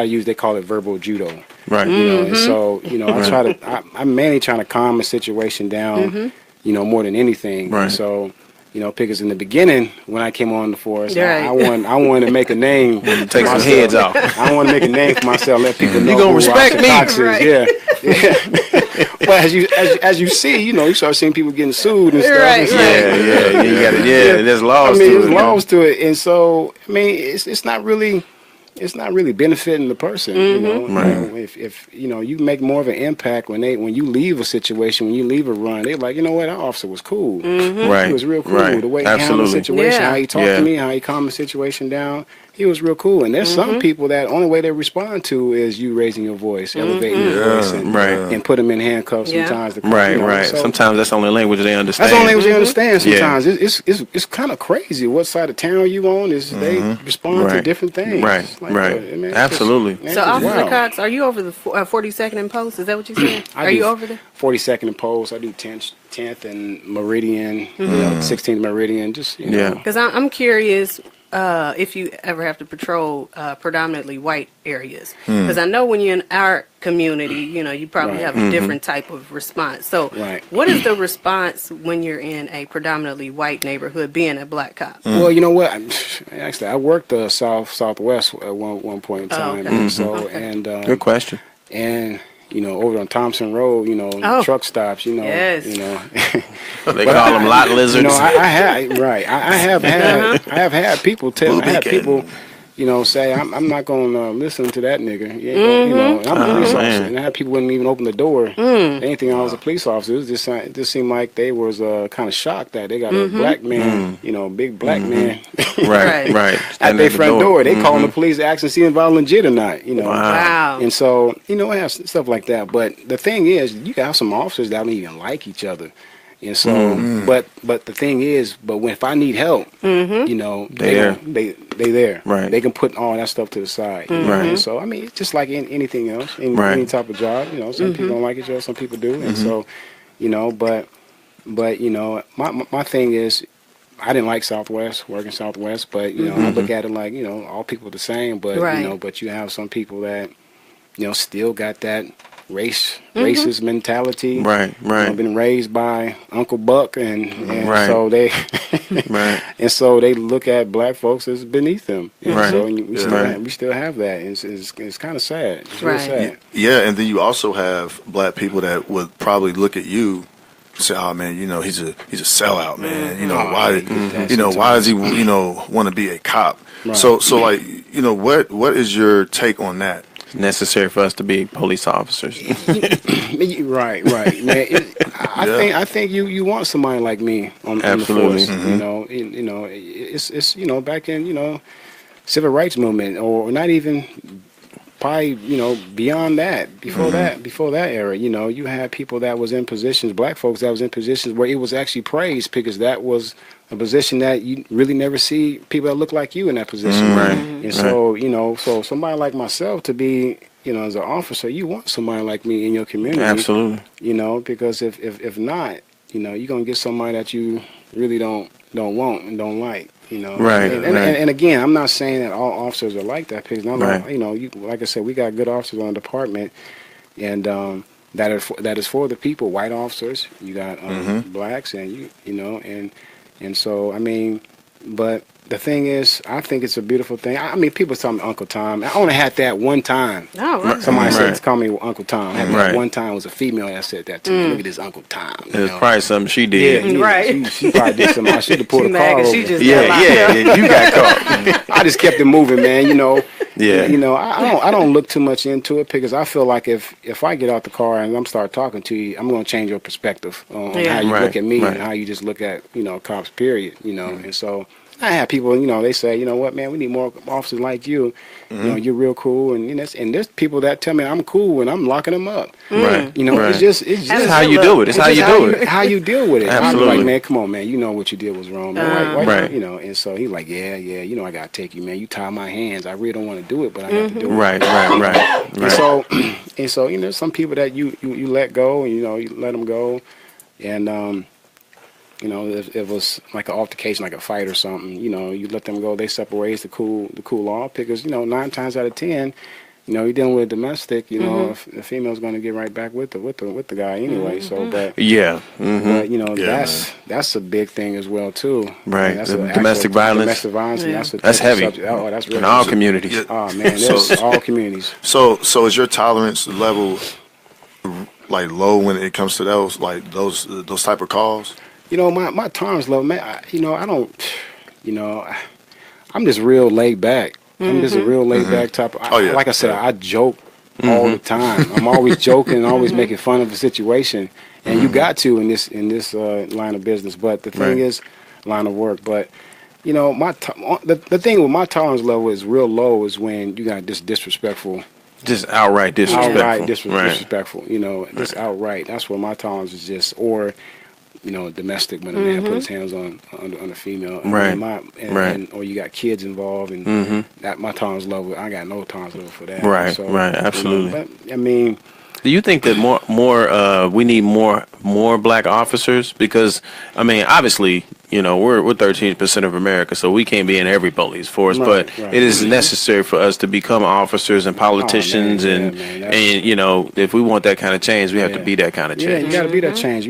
to use, they call it verbal judo. Right. And so, I'm mainly trying to calm a situation down, more than anything. Right. And so, because in the beginning, when I came on the force, Right. I wanted to make a name. Take some myself. heads off. I want to make a name for myself, let people know. gonna who respect Officer me. Cox is. Right. Yeah. But as you see, you start seeing people getting sued and stuff. Right, and so- Yeah. You got it. Yeah. There's laws I mean, to there's it. laws to it, and so it's not really it's not really benefiting the person. You know, if you know, you make more of an impact when you leave a situation, when you leave a run, they're like, you know what, that officer was cool. Right. He was real cool. Right. The way he handled the situation, how he talked to me, how he calmed the situation down. He was real cool. And there's some people that only way they respond to is you raising your voice, elevating your voice, and put them in handcuffs sometimes. Right. So, sometimes that's the only language they understand. that's the only language they understand sometimes. It's kind of crazy what side of town you on is they respond to different things. Right. It's like, man, it's Absolutely. just- man, So, it's just Officer wild. Cox, are you over the 42nd and Post? Is that what you said? I Are do you over there? 42nd and Post. I do 10th and Meridian, 16th Meridian. Just you know. Yeah. Because I'm curious if you ever have to patrol predominantly white areas. Because I know when you're in our community, you know, you probably have a different type of response. So what is the response when you're in a predominantly white neighborhood being a black cop? Well, you know what? Actually, I worked southwest at one point in time, okay. and so Good question. and you know, over on Thompson Road, you know, truck stops, you know, Yes. you know. They call them lot lizards. You know, I have had people tell. I had people, you know, say I'm not going to listen to that nigga. You know, and I'm a police officer, and I had people wouldn't even open the door. They didn't think I was a police officer. It just seemed like they was kind of shocked that they got a black man, you know, big black man, right. at their front door. They calling the police asking see if I'm legit or not. You know, Wow. and so you know, I have stuff like that. But the thing is, you got some officers that don't even like each other. And so, but the thing is, if I need help, you know, they there. Right. They can put all that stuff to the side. Right. And so, I mean, it's just like anything else, any type of job. You know, some people don't like each other, some people do, and so, you know, but you know, my thing is, I didn't like Southwest, working Southwest, but you know, I look at it like, you know, all people are the same, but you know, but you have some people that, you know, still got that racist mentality. Right. You know, been raised by Uncle Buck, and so they, and so they look at black folks as beneath them. And so we still have that. It's kind of sad. It's real sad. Yeah, and then you also have black people that would probably look at you. Say, oh man, you know he's a sellout, man. You know why does he want to be a cop? Right. So like you know what is your take on that? Necessary for us to be police officers. Right, man. I think you want somebody like me on the force. You know, it's you know, back in, you know, civil rights movement, or not even probably, you know, beyond that, before that era, you know, you had people that was in positions, black folks that was in positions where it was actually praised because that was a position that you really never see people that look like you in that position. And so, you know, so somebody like myself to be, you know, as an officer, you want somebody like me in your community. Absolutely. You know, because if not, you know, you're gonna get somebody that you really don't want and don't like. You know, and again, I'm not saying that all officers are like that, because you know, like I said, we got good officers on the department, and that is for the people. White officers, you got blacks, and you know, and so I mean, but the thing is, I think it's a beautiful thing. I mean, people tell me Uncle Tom. I only had that one time. Oh, right. Somebody said, call me Uncle Tom. I had that one time. It was a female that said that to me. Look at this Uncle Tom. It was probably something she did. Yeah, Right. She probably did something. I should have pulled a car over. She just Yeah, you got caught. I just kept it moving, man. You know. Yeah. You know, I don't look too much into it, because I feel like if I get out the car and I'm start talking to you, I'm going to change your perspective on how you look at me and how you just look at, you know, cops. Period. You know, and so. I have people, you know, they say, you know what, man, we need more officers like you. You know, you're real cool, and there's people that tell me I'm cool and I'm locking them up. Right. You know, it's just how you do it. It's how you do it. How you deal with it. Absolutely. I'm like, man, come on, man, you know what you did was wrong, man. Right. You know, and so he's like, yeah, you know, I gotta take you, man. You tie my hands. I really don't want to do it, but I have to do it. Right. And so, you know, some people that you let go, and you know, you let them go, and you know, if it was like an altercation, like a fight or something, you know, you let them go. They separate ways to cool off, because, you know, 9 times out of 10, you know, you're dealing with a domestic. You know, if the female's going to get right back with the guy anyway. So, but but you know, that's a big thing as well too. Right. That's Domestic violence. Domestic violence. And That's heavy. Subject. Oh, that's really in all communities. Yeah. Oh man, that's all communities. So is your tolerance level like low when it comes to those type of calls? You know, my tolerance level, man. You know, I don't. You know, I'm just real laid back. I'm just a real laid back type. Oh, yeah. Like I said, I joke all the time. I'm always joking, always making fun of the situation, and you got to in this line of business. But the thing is, line of work. But you know, the thing with my tolerance level is real low is when you got this disrespectful. Just outright disrespectful. Outright disrespectful. You know, just outright. That's where my tolerance is just, or you know, domestic when a man put his hands on a female, or you got kids involved, and that my tolerance level, I got no tolerance level for that. Right, so, right, absolutely. You know, but, I mean, do you think that we need more black officers? Because I mean, obviously, you know, we're 13% of America, so we can't be in every police force. But it is necessary for us to become officers and politicians, and you know, if we want that kind of change, we have to be that kind of change. Yeah, you got to be that change.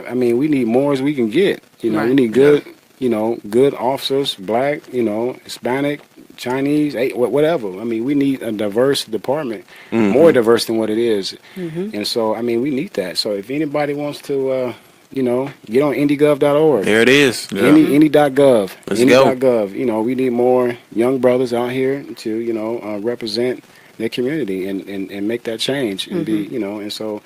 I mean, we need more as we can get. You know, we need good, you know, good officers, black, you know, Hispanic, Chinese, whatever. I mean, we need a diverse department, more diverse than what it is. And so, I mean, we need that. So if anybody wants to, you know, get on indygov.org. There it is. Yeah. Indy.gov. Let's go. Indy.gov. You know, we need more young brothers out here to, you know, represent their community and make that change and be, you know, and so,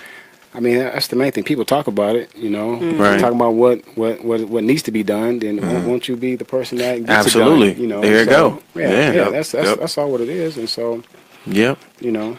I mean, that's the main thing. People talk about it, you know, talk about what needs to be done. Then won't you be the person that gets it done? You know, there you go. Yeah, that's all what it is. And so, you know,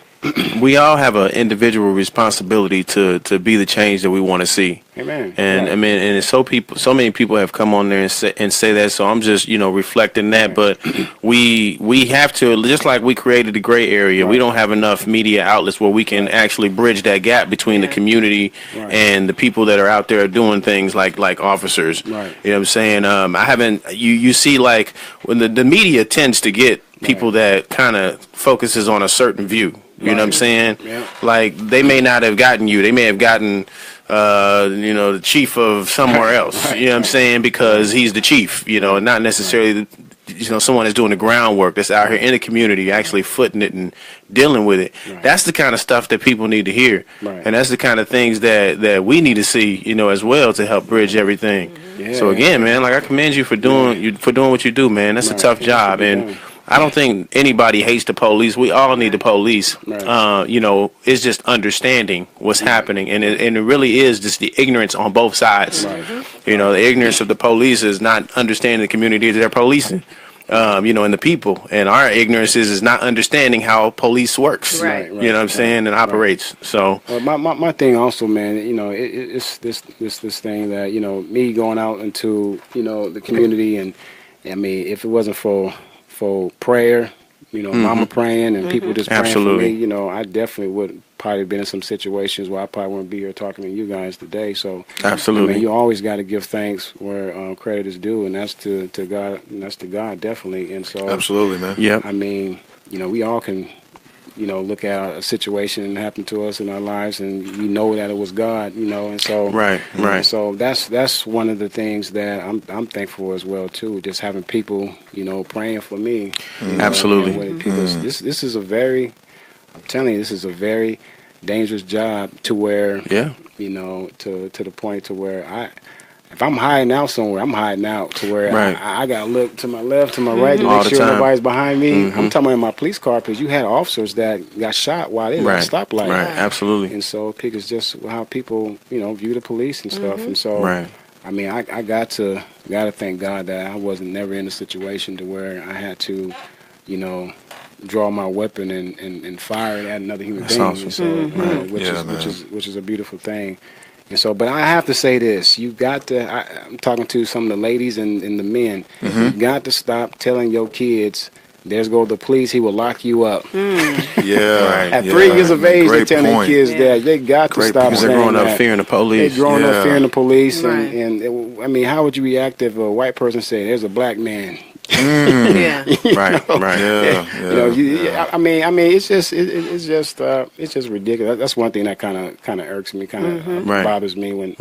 we all have an individual responsibility to be the change that we want to see. Amen. And I mean, and so many people have come on there and say that. So I'm just, you know, reflecting that. But we have to, just like we created the gray area, we don't have enough media outlets where we can actually bridge that gap between the community and the people that are out there doing things like officers. Right. You know what I'm saying? I haven't. You see, like when the media tends to get people that kind of focuses on a certain view. You know what I'm saying? Yeah. Like they may not have gotten you. They may have gotten, you know, the chief of somewhere else. You know what I'm saying? Because he's the chief. You know, not necessarily, you know, someone that's doing the groundwork, that's out here in the community, actually footing it and dealing with it. That's the kind of stuff that people need to hear, and that's the kind of things that we need to see, you know, as well to help bridge everything. So again, man, like I commend you for doing what you do, man. That's a tough job, and I don't think anybody hates the police. We all need the police. You know, it's just understanding what's happening, and it really is just the ignorance on both sides. You know, the ignorance of the police is not understanding the community that they're policing. You know, and the people, and our ignorance is not understanding how police works. You know what I'm saying, and operates. So my thing also, man, you know, it's this thing that, you know, me going out into, you know, the community, and I mean, if it wasn't for prayer, you know, mama praying and people just praying for me, you know, I definitely would probably been in some situations where I probably wouldn't be here talking to you guys today. So absolutely, I mean, you always got to give thanks where credit is due, and that's to God, and that's to God, definitely. And so absolutely, man. Yeah, I mean, you know, we all can, you know, look at a situation that happened to us in our lives, and we know that it was God, you know, and so right. So that's one of the things that I'm thankful for as well too. Just having people, you know, praying for me. Absolutely. This is a very, I'm telling you, this is a very dangerous job to where, you know, to the point to where if I'm hiding out somewhere, I'm hiding out to where I got to look to my left, to my right to make sure nobody's behind me. I'm talking about in my police car, because you had officers that got shot while they were at a stoplight. Right, absolutely. And so it's just how people, you know, view the police and stuff. And so, I mean, I got to thank God that I wasn't never in a situation to where I had to, you know, draw my weapon and fire it at another human being. Awesome. So, which is a beautiful thing. And so, but I have to say this: you got to. I'm talking to some of the ladies and the men. You got to stop telling your kids, "There's go the police. He will lock you up." At 3 years of age, they're telling their kids that. They got to stop. Because they're growing up fearing the police. They're growing up fearing the police, and I mean, how would you react if a white person said, "There's a black man"? Right. I mean, it's just ridiculous. That's one thing that kind of irks me, bothers me when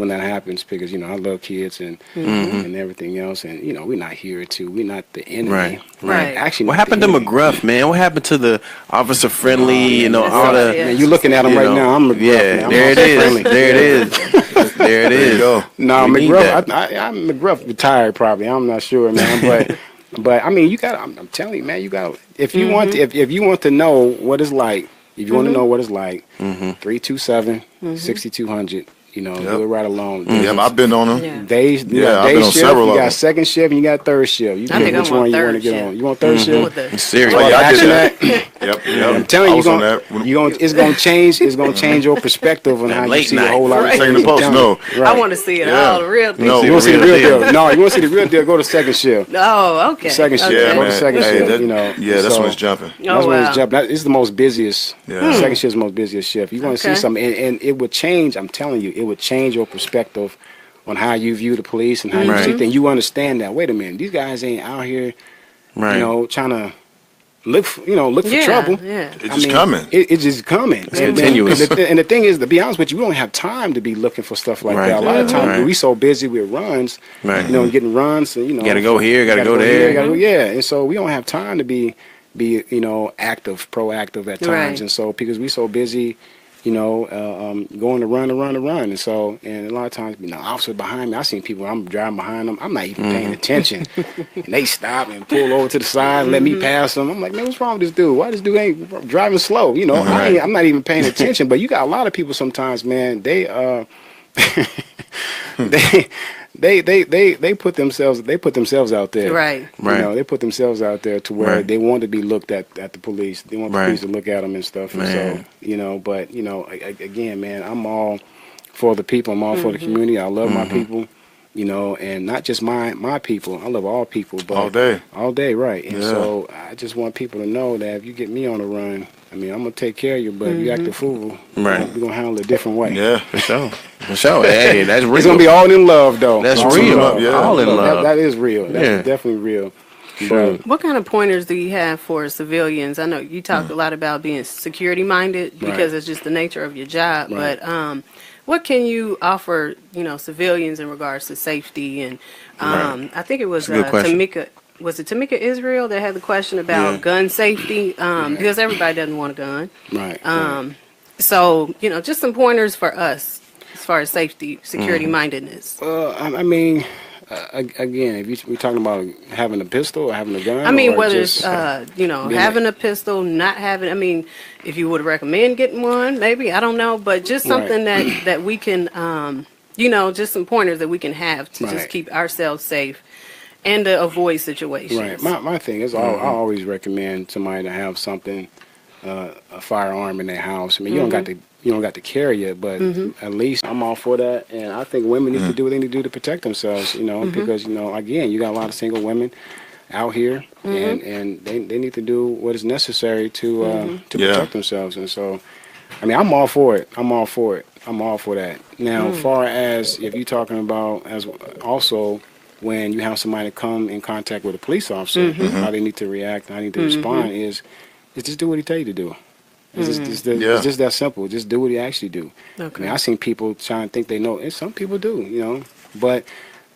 that happens, because, you know, I love kids and everything else, and, you know, we're not here we're not the enemy. Actually, what happened to McGruff, man? What happened to the officer friendly? You know, all the. Man, you looking at him right now? I'm McGruff. Yeah, there it is. There it is. There it is. No, McGruff. I'm McGruff retired probably. I'm not sure, man, but. But I mean, you got. I'm telling you, man, you got. If you want, if you want to know what it's like, if you want to know what it's like, 327-6200. You know, do it right alone. Yeah, I've been on them. Yeah. Days, you got I've day been on shift, several you of got them. second shift, and you got third shift. You I pick think which I'm on one you want to third get shift. on. You want third shift? With the- Serious. Oh, yeah, I did Action that. Yep. I'm telling I you, was on that. it's gonna change. It's gonna change your perspective on how you Late see night. the whole lot. Right. of Saying things. the post, I'm no. telling you. I want to see it all, the real thing. No. You want to see the real real deal. deal? No, you want to see the real deal? Go to second shift. Oh, okay. Second shift. Yeah, Go to man. second Hey, shift. that- You know. Yeah, that's so, when it's jumping. Oh, That's when wow. it's jumping. That is the most busiest. Yeah. Second shift is the most busiest shift. You want to see Okay. something, and it would change. I'm telling you, it would change your perspective on how you view the police and how you Right. see things. You understand that. Wait a minute, these guys ain't out here, Right. you know, trying to look for Yeah, trouble. yeah. It's just coming. It's just coming. It's continuous. And the thing is, to be honest with you, we don't have time to be looking for stuff like Right. that. A lot of times Right. we so busy with runs, Right. you know, getting runs. And, you know, Gotta go here, gotta go there. yeah, and so we don't have time to be you know, active, proactive at times, Right. and so because we so busy, you know, going to run, and so and a lot of times, you know, officers behind me, I seen people, I'm driving behind them, I'm not even paying attention, and they stop and pull over to the side and let me pass them. I'm like, man, what's wrong with this dude? Why this dude ain't driving slow? You know, I'm not even paying attention. But you got a lot of people sometimes, man. They they put themselves out there. Right. You know, they put themselves out there to where Right. they want to be looked at the police. They want the Right. police to look at them and stuff. And Man. so, you know, but you know, again, man, I'm all for the people. I'm all for the community. I love my people. You know, and not just my people. I love all people. But All day. right? And Yeah. so I just want people to know that if you get me on the run, I mean, I'm gonna take care of you. But if you act a fool, Right. we're gonna handle it a different way. Yeah. For sure. For sure. Hey, that's real. It's gonna be all in love, though. That's all real. In love. Yeah. All in love. That is real. That's Yeah. definitely real. Sure. But, What kind of pointers do you have for civilians? I know you talked a lot about being security minded because Right. it's just the nature of your job. Right. But what can you offer, you know, civilians in regards to safety? And I think it was That's a good question. Tamika. Was it Tamika Israel that had the question about Yeah. gun safety? Because everybody doesn't want a gun. right. So, you know, just some pointers for us as far as safety, security mindedness. I mean, again, if we're talking about having a pistol or having a gun. I mean, or whether just, it's, you know, being having a pistol, not having, I mean, if you would recommend getting one, maybe, I don't know, but just something that we can, you know, just some pointers that we can have to just Right. keep ourselves safe and to avoid situations. Right. My thing is, I always recommend somebody to have something, a firearm in their house. I mean, you don't got to carry it, but at least I'm all for that. And I think women need to do what they need to do to protect themselves. You know, because you know, again, you got a lot of single women out here, and they need to do what is necessary to protect themselves. And so, I mean, I'm all for it. I'm all for that. Now, as far as if you're talking about as also when you have somebody come in contact with a police officer, how they need to react, how they need to respond is just do what he tell you to do. It's just that simple. Just do what he actually do. Okay. I mean, I've seen people trying to think they know, and some people do, you know, but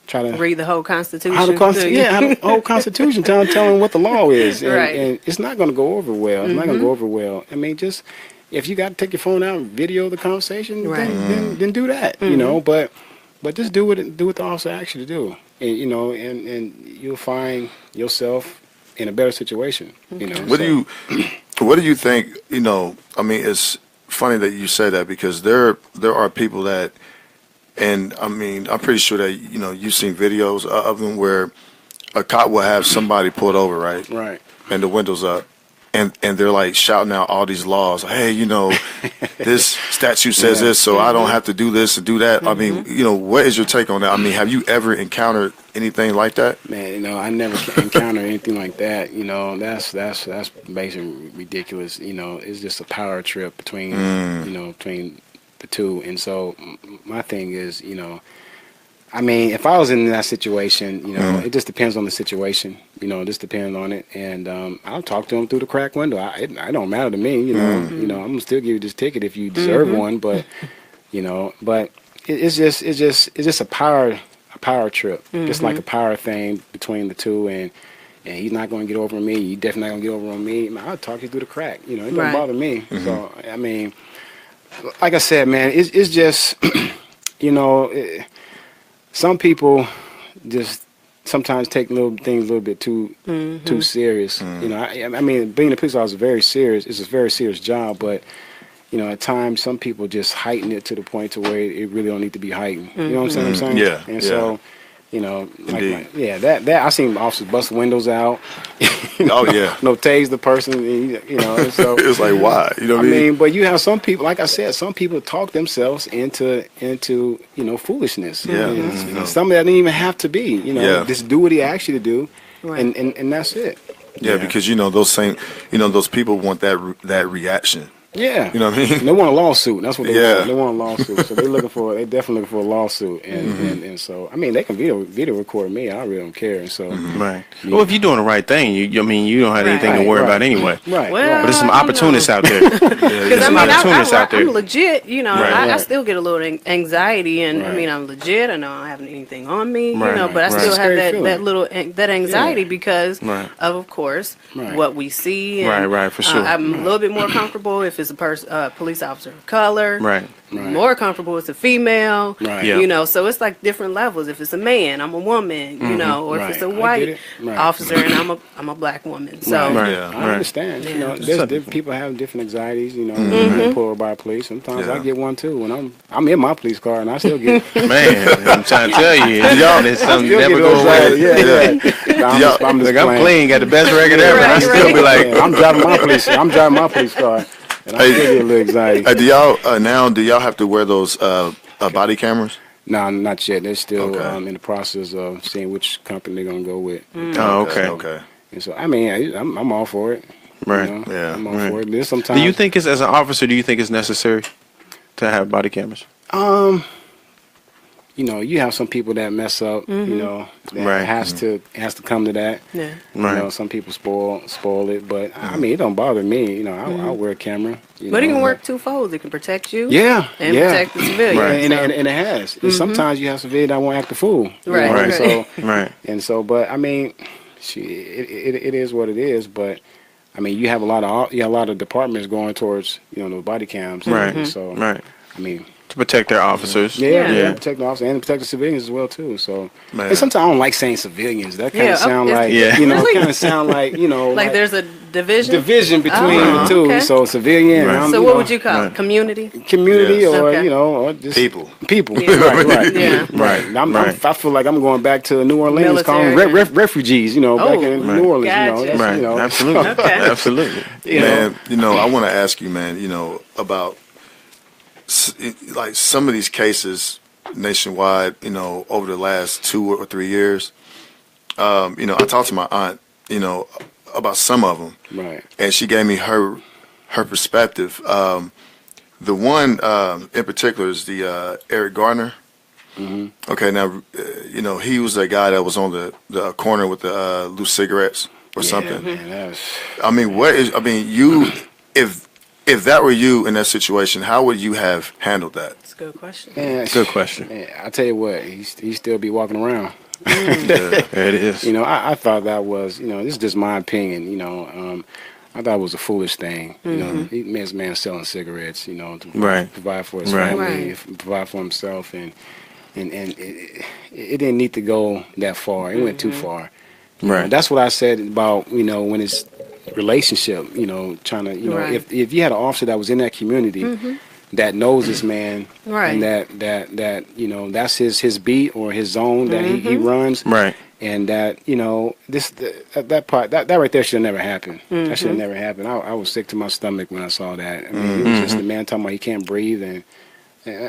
try to Read the whole Constitution. how the whole Constitution, tell them what the law is, and, Right. and it's not going to go over well. It's not going to go over well. I mean, just if you got to take your phone out and video the conversation, Right. then do that, you know. But just do what the officer asks you to do, and you know, and you'll find yourself in a better situation. You know. What do you think? You know, I mean, it's funny that you say that because there are people that, and I mean, I'm pretty sure that you know you've seen videos of them where a cop will have somebody pulled over, right? Right. And the windows up, and they're like shouting out all these laws. Hey, you know, this statute says this, so I don't have to do this and do that. I mean, you know, what is your take on that? I mean, have you ever encountered anything like that? Man, you know, I never encountered anything like that. You know, that's basically ridiculous. You know, it's just a power trip between between the two. And so my thing is, you know, I mean, if I was in that situation, you know, it just depends on the situation. You know, it just depends on it. And I'll talk to him through the crack window. It don't matter to me. You know, I'm gonna still give you this ticket if you deserve one. But you know, it's just a power trip, just like a power thing between the two. And he's not gonna get over on me. You definitely not gonna get over on me. Man, I'll talk you through the crack. You know, it don't Right. bother me. So I mean, like I said, man, it's just you know. Some people just sometimes take little things a little bit too serious. You know, I mean, being a police officer is very serious. It's a very serious job, but you know, at times some people just heighten it to the point to where it really don't need to be heightened. You know what I'm saying? Yeah. And yeah. so, you know, that I seen officers bust windows out. Oh yeah. No, tase the person. You know, and so It's like, why? You know what I mean? but you have some people, like I said, some people talk themselves into you know, foolishness. Yeah. And some of that didn't even have to be. You know, Yeah. just do what he asked you to do, Right. and that's it. Yeah, because you know those people want that reaction. Yeah. You know what I mean? They want a lawsuit. That's what they Yeah. want. They want a lawsuit. So they definitely looking for a lawsuit. And so, I mean, they can video record me. I really don't care. And so, Right. Well, if you're doing the right thing, I mean, you don't have anything to Right, worry right. about anyway. right. Well, right. But there's some you know. opportunists out there. Because I some mean, opportunists out there. I'm legit, you know. Right. I still get a little anxiety, and I Right. mean, I'm legit. I know I don't have anything on me, Right, you know, but I right. still It's a have scary feeling. that anxiety Yeah. because Right. of course, Right. what we see. And, Right, for sure. I'm a little bit more comfortable if it's a police officer of color. Right. More comfortable if it's a female. Right. Yeah. You know, so it's like different levels. If it's a man, I'm a woman. You know, or if Right. it's a I get white it. Right. officer and I'm a black woman. So. Right. Yeah. I understand. You know, people have different anxieties. You know, Mm-hmm. pulled by police. Sometimes Yeah. I get one too. When I'm in my police car and I still get. Man, I'm trying to tell you, it's something still never get go those away. anxieties. Yeah. I'm just Like, I'm playing. playing, got the best record ever, and I Right, still be like, Yeah, I'm driving my police car, and I still get a little anxiety. Do y'all have to wear those body cameras? No, not yet. They're still Okay. in the process of seeing which company they're gonna go with. oh, okay. Okay. And so, I mean, I'm all for it. Right. You know? Yeah. I'm all Right. for it. There's sometimes. Do you think it's, as an officer, do you think it's necessary to have body cameras? You know, you have some people that mess up. You know, that Right. has to come to that. Yeah. Right. You know, some people spoil it, but I mean, it don't bother me. You know, I'll wear a camera. But it know. can work two folds. It can protect you. Yeah, And yeah. protect the civilian. Right. And it has. And sometimes you have civilians that won't act a fool. you Right, know, right. and so Right. and so, but I mean, it is what it is. But I mean, you have a lot of departments going towards the body cams. Right. And so Right. I mean, To protect their officers. yeah, protect the officer and protect the civilians as well too. So Man. and sometimes I don't like saying civilians. That kind Yeah, of sound it's- like Yeah. Really? kind of sound like Like there's a division. between Oh, the two. okay. So civilian. Right. I'm, So you what know, would you call it? Community? community Yes. or Okay. or just People. right. Yeah. Right. Right. I feel like I'm going back to New Orleans, calling them Military. refugees, back Oh, in right. New Orleans, Gotcha. that's, Right. Absolutely. Okay. Absolutely. Man, I want to ask you, man, about like some of these cases nationwide, over the last 2 or 3 years. I talked to my aunt, about some of them, Right. and she gave me her perspective. The one in particular is the Eric Garner. Okay, now he was a guy that was on the corner with the loose cigarettes or something. Man, that's, I mean, if that were you in that situation, how would you have handled that? That's a good question. man, Good question. Man, I tell you what, he still be walking around. There it is. I thought that was, this is just my opinion. I thought it was a foolish thing. This man selling cigarettes, to Right. provide for his Right. family, Right. provide for himself, and it didn't need to go that far. It went too far. Right. That's what I said about when it's relationship. Trying to Right. if you had an officer that was in that community that knows this man, Right. and that that's his beat or his zone that he runs, Right. and that that part that right there should have never happened. That should have never happened. I was sick to my stomach when I saw that. I mean, it was just the man talking about he can't breathe, and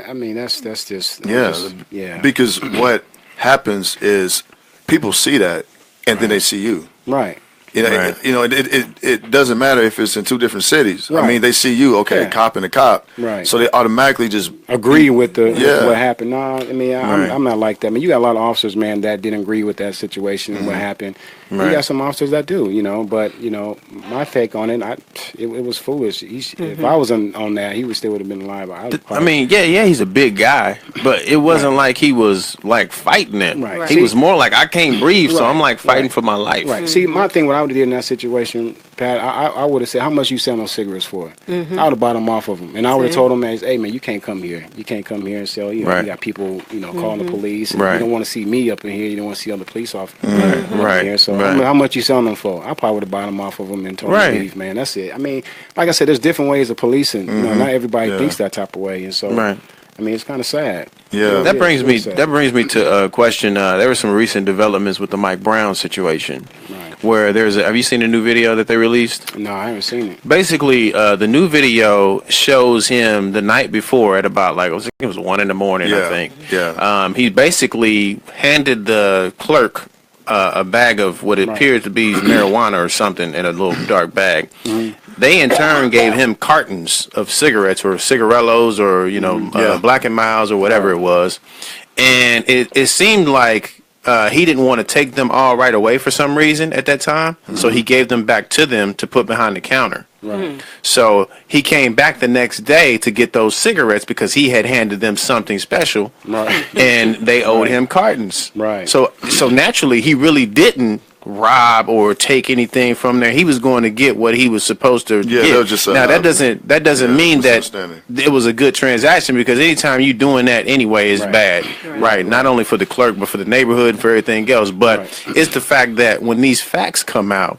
I mean that's just yeah. Because what happens is people see that, and then they see you. Right. Right. It doesn't matter if it's in two different cities. I Right. mean, they see you, okay, Yeah. cop and a cop. Right. So they automatically just Agree with with Yeah. what happened. No, I mean Right. I'm not like that. I mean you got a lot of officers, man, that didn't agree with that situation and what happened. Right. You got some officers that do, but my take on it, it was foolish. If I was on that, he still would have been alive. I mean, yeah, he's a big guy, but it wasn't like he was like fighting it. Right. He See- was more like, I can't breathe, so Right. I'm like fighting Right. for my life. Right. See, my thing, what I would have did in that situation, Pat, I would have said, how much you selling those cigarettes for? Mm-hmm. I would have bought them off of them, and I would have told them, hey man, you can't come here. You can't come here and sell. You know, Right. you got people, calling the police. And Right. You don't want to see me up in here. You don't want to see other police officers Right. here. So Right. how much you selling them for? I probably would have bought them off of them and told Right. them to leave, man. That's it. I mean, like I said, there's different ways of policing. You know, not everybody thinks that type of way, and so Right. I mean, it's kind of sad. Yeah. That Yeah, brings it's me. really sad. That brings me to a question. There were some recent developments with the Mike Brown situation, Right. where have you seen a new video that they released? No, I haven't seen it. Basically, the new video shows him the night before at about it was 1 a.m. I Yeah, think. yeah. He basically handed the clerk a bag of what appeared to be marijuana or something in a little dark bag. They in turn gave him cartons of cigarettes or cigarellos or Black and Miles or whatever it was, and it seemed like he didn't want to take them all right away for some reason at that time, so he gave them back to them to put behind the counter. Right. So he came back the next day to get those cigarettes because he had handed them something special, Right. and they owed him cartons. Right. So naturally, he really didn't rob or take anything from there. He was going to get what he was supposed to Yeah, get. that was just, now that doesn't mean that misunderstanding. it was a good transaction, because anytime you doing that anyway is Right. bad, right? Not only for the clerk but for the neighborhood and for everything else. But it's the fact that when these facts come out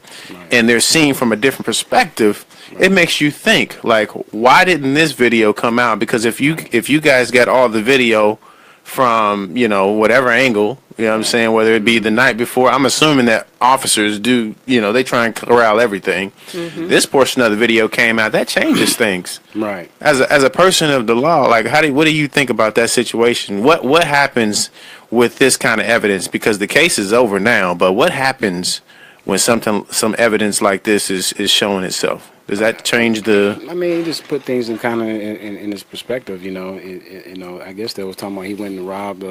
and they're seen from a different perspective, it makes you think, like, why didn't this video come out? Because if you guys got all the video from whatever angle, you know what I'm saying, whether it be the night before, I'm assuming that officers do, they try and corral everything. This portion of the video came out, that changes things. Right. As a person of the law, like, what do you think about that situation? What happens with this kind of evidence? Because the case is over now, but what happens when some evidence like this is showing itself? Does that change the? I mean, just put things in kind of in his perspective. I guess they was talking about he went and robbed.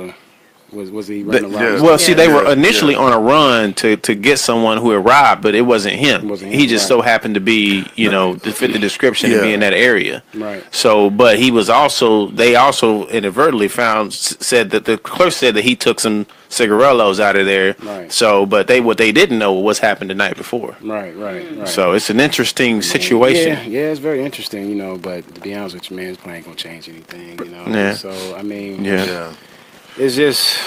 Was he running around? Well, see, they were initially on a run to get someone who had robbed, but it wasn't him. He just so happened to be, to fit the description and be in that area. Right. So, but he was they also inadvertently said that the clerk said that he took some cigarellos out of there. Right. So, but what they didn't know was happened the night before. Right. So it's an interesting situation. Yeah, it's very interesting, but to be honest with you, man, it's probably ain't gonna change anything, Yeah. So I mean, Yeah. it's just,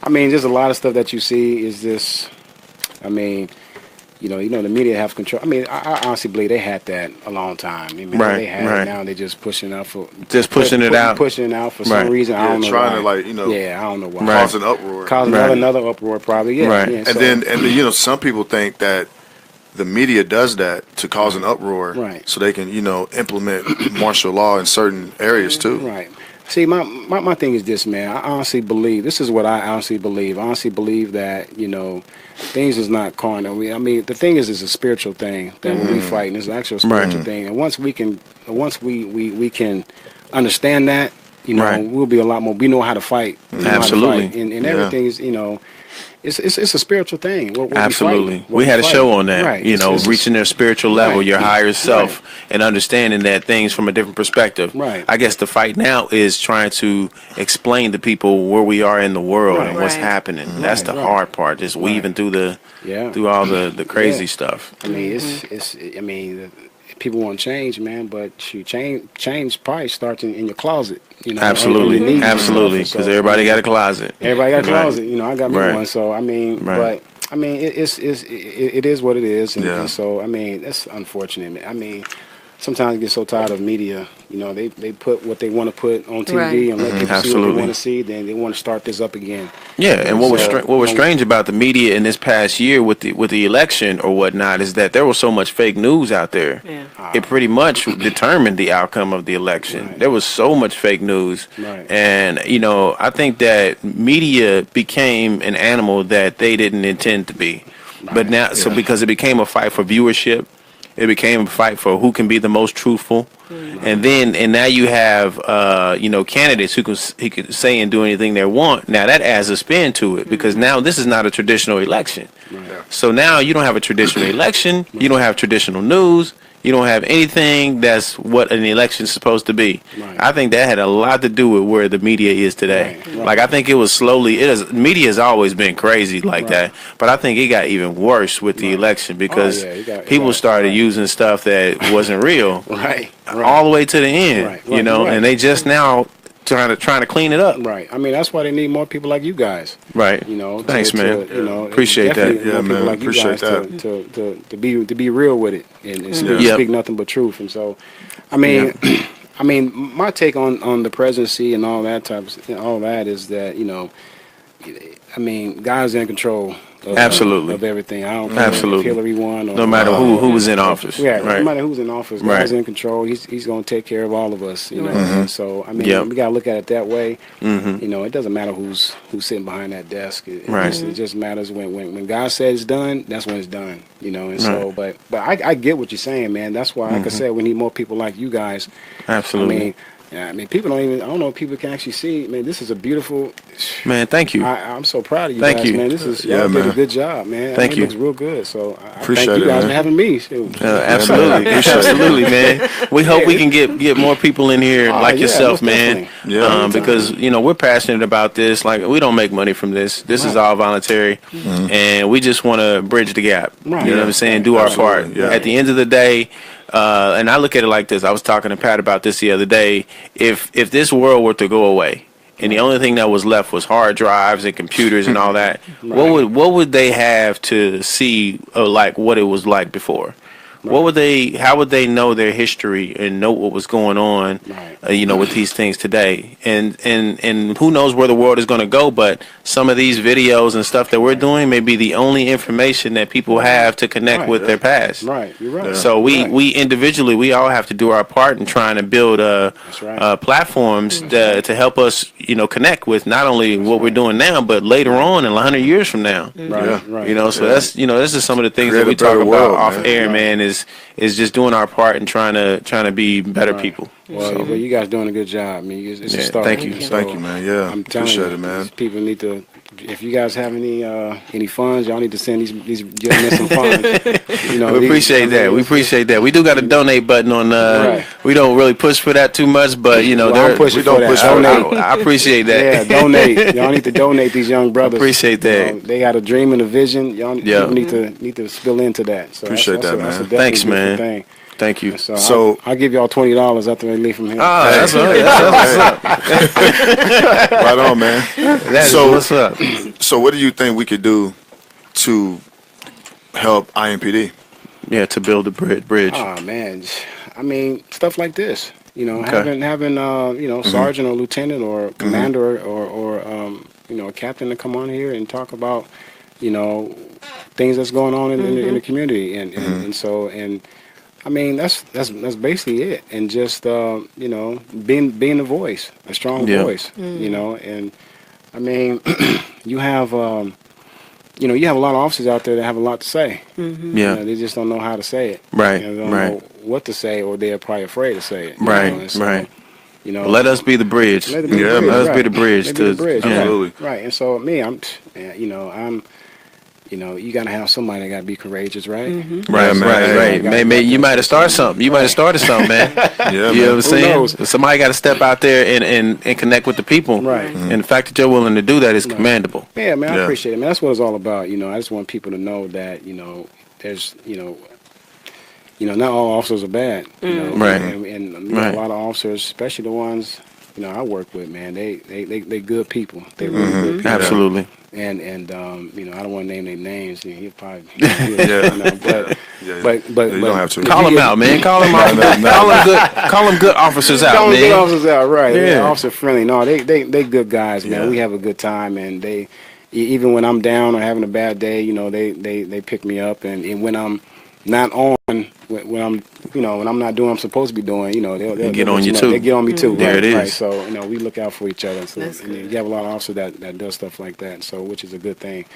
I mean, just a lot of stuff that you see is just, I mean, the media have control. I mean, I honestly believe they had that a long time. I mean, Right, they had right. it now. They're just pushing it out for Pushing it out for some Right. reason. I don't know trying why. to Yeah, I don't know why. Right. Cause an uproar. Cause Right. another uproar, probably. Yeah. Right. Yeah, And so- then some people think that the media does that to cause an uproar, Right. so they can implement martial law in certain areas too. Right. See, my thing is this, man. I honestly believe, this is what I honestly believe. I honestly believe that, things is not carnal. I mean, the thing is, it's a spiritual thing that when we fight, and it's an actual spiritual thing. And once we can understand that, Right. we'll be a lot more, we know how to fight. We know how to Absolutely. fight. And everything is, it's a spiritual thing. What we Absolutely. fight, We had a show on that, Right. It's reaching their spiritual level, Right. your higher self, and understanding that things from a different perspective. Right. I guess the fight now is trying to explain to people where we are in the world and what's Right. happening. That's the Right. hard part, just weaving through Yeah. through all the crazy Yeah. stuff. I mean, people want change, man, but change probably starts in your closet. Absolutely. underneath and Absolutely. stuff. Because So, everybody got a closet. everybody got a Right. closet. I got me Right. one. So I mean, Right. but I mean, it is what it is, and, Yeah. and so I mean, that's unfortunate. Man. I mean, sometimes I get so tired of media. They put what they want to put on TV Right. and let people see what Absolutely. they want to see. Then they want to start this up again. Yeah, and what was So, what was strange about the media in this past year with the election or whatnot is that there was so much fake news out there. Yeah. It pretty much determined the outcome of the election. Right. There was so much fake news, Right. and I think that media became an animal that they didn't intend to be. But now, so because it became a fight for viewership, it became a fight for who can be the most truthful. And now you have candidates who can say and do anything they want. Now that adds a spin to it because now this is not a traditional election. So now you don't have a traditional election. You don't have traditional news. You don't have anything that's what an election's supposed to be. Right. I think that had a lot to do with where the media is today. Right. Like I think it was slowly. Media has always been crazy like that, but I think it got even worse with the election because people started using stuff that wasn't real. Right. All the way to the end. Right. You know, and they just now trying to clean it up. Right. I mean, that's why they need more people like you guys. Right. You know. Thanks, man. You know, appreciate that. Yeah, man. Like Appreciate that. To be real with it and speak nothing but truth. And so, I mean, I mean, my take on the presidency and all that all that is that, you know, I mean, God's in control. Absolutely. Of everything. I don't care if Hillary won or no matter who was in office. Yeah, right. no matter who's in office, God's in control. He's going to take care of all of us, you know. And so, I mean, we got to look at it that way. You know, it doesn't matter who's sitting behind that desk. It just matters when God said it's done, that's when it's done, you know. And so, but I get what you're saying, man. That's why, like I said, we need more people like you guys. Absolutely. I mean, people don't even. I don't know if people can actually see. Man, this is a beautiful. Man, thank you. I'm so proud of you thank guys, you. man. This is y'all did a good job, man. Thank you. It looks real good. So I Appreciate thank you guys man. for having me. Absolutely, absolutely, man. We hope we can get more people in here like yourself, man. Yeah. Because you know we're passionate about this. Like we don't make money from this. This is all voluntary, and we just want to bridge the gap. Right. You know what I'm saying? Do our part. Yeah. At the end of the day. And I look at it like this. I was talking to Pat about this the other day. If this world were to go away, and the only thing that was left was hard drives and computers and all that, what would they have to see like what it was like before? What would they? How would they know their history and know what was going on? You know, with these things today, and who knows where the world is going to go? But some of these videos and stuff that we're doing may be the only information that people have to connect with their past. Right, you're right. So we individually, we all have to do our part in trying to build platforms to help us, you know, connect with not only what we're doing now, but later on in 100 years from now. Right. You know, so that's this is some of the things Create that we a better talk about world, off man. air, man. Is just doing our part and trying to be better people. Well, you guys doing a good job. I mean, it's a start. Thank you. So Thank you, man. Yeah. I'm telling Appreciate you, it, man. people need to. If you guys have any funds, y'all need to send these gentlemen some funds. You know, We appreciate that. We appreciate that. We do got a donate button on. We don't really push for that too much, but you know, I'm pushing for that. Donate. I appreciate that. Yeah, donate. Y'all need to donate these young brothers. Appreciate that. You know, they got a dream and a vision. Y'all people need to spill into that. So Appreciate that, man. That's a definitely Thanks, beautiful man. thing. Thank you. So I'll give y'all $20 after I leave from here. That's what's up. Right on, man. That's what's up. So what do you think we could do to help IMPD? Yeah, to build a bridge. Oh man, I mean stuff like this. You know, having you know, sergeant or lieutenant or commander or you know, a captain to come on here and talk about, you know, things that's going on in the community and so I mean that's basically it, and just you know, being a voice, a strong voice, you know, and I mean you have you know, you have a lot of officers out there that have a lot to say. You know, they just don't know how to say it. Right. They don't know what to say, or they're probably afraid to say it. Right. Right. You know, Let us be the bridge. Let us be the bridge to Absolutely. Right. And so me, you know, you know, you gotta have somebody that gotta be courageous, right? Right. Maybe you might have started something. You might have started something, man. Yeah, You know what I'm saying? knows? Somebody got to step out there and connect with the people. Right. And the fact that you're willing to do that is commendable. Yeah, man, I Yeah. appreciate it, man. That's what it's all about. You know, I just want people to know that, you know, there's, you know, not all officers are bad. You know, Right. And a lot of officers, especially the ones, you know, I work with, man, they good people. They really good people. Absolutely. And you know, I don't want to name their names. You know, he'll probably, Yeah. you know, but You don't have to. Call them out, man. Call them out. Call them good officers out, Call them good man. officers out, right? Yeah. Yeah, officer friendly. No, they good guys, man. Yeah. We have a good time, and they even when I'm down or having a bad day, you know, they pick me up, and when I'm not on, when I'm, you know, when I'm not doing what I'm supposed to be doing, you know, they'll get on let you know. too. They get on me too. There right, it is. Right. So you know, we look out for each other. So That's and you have a lot of officers that does stuff like that. So which is a good thing.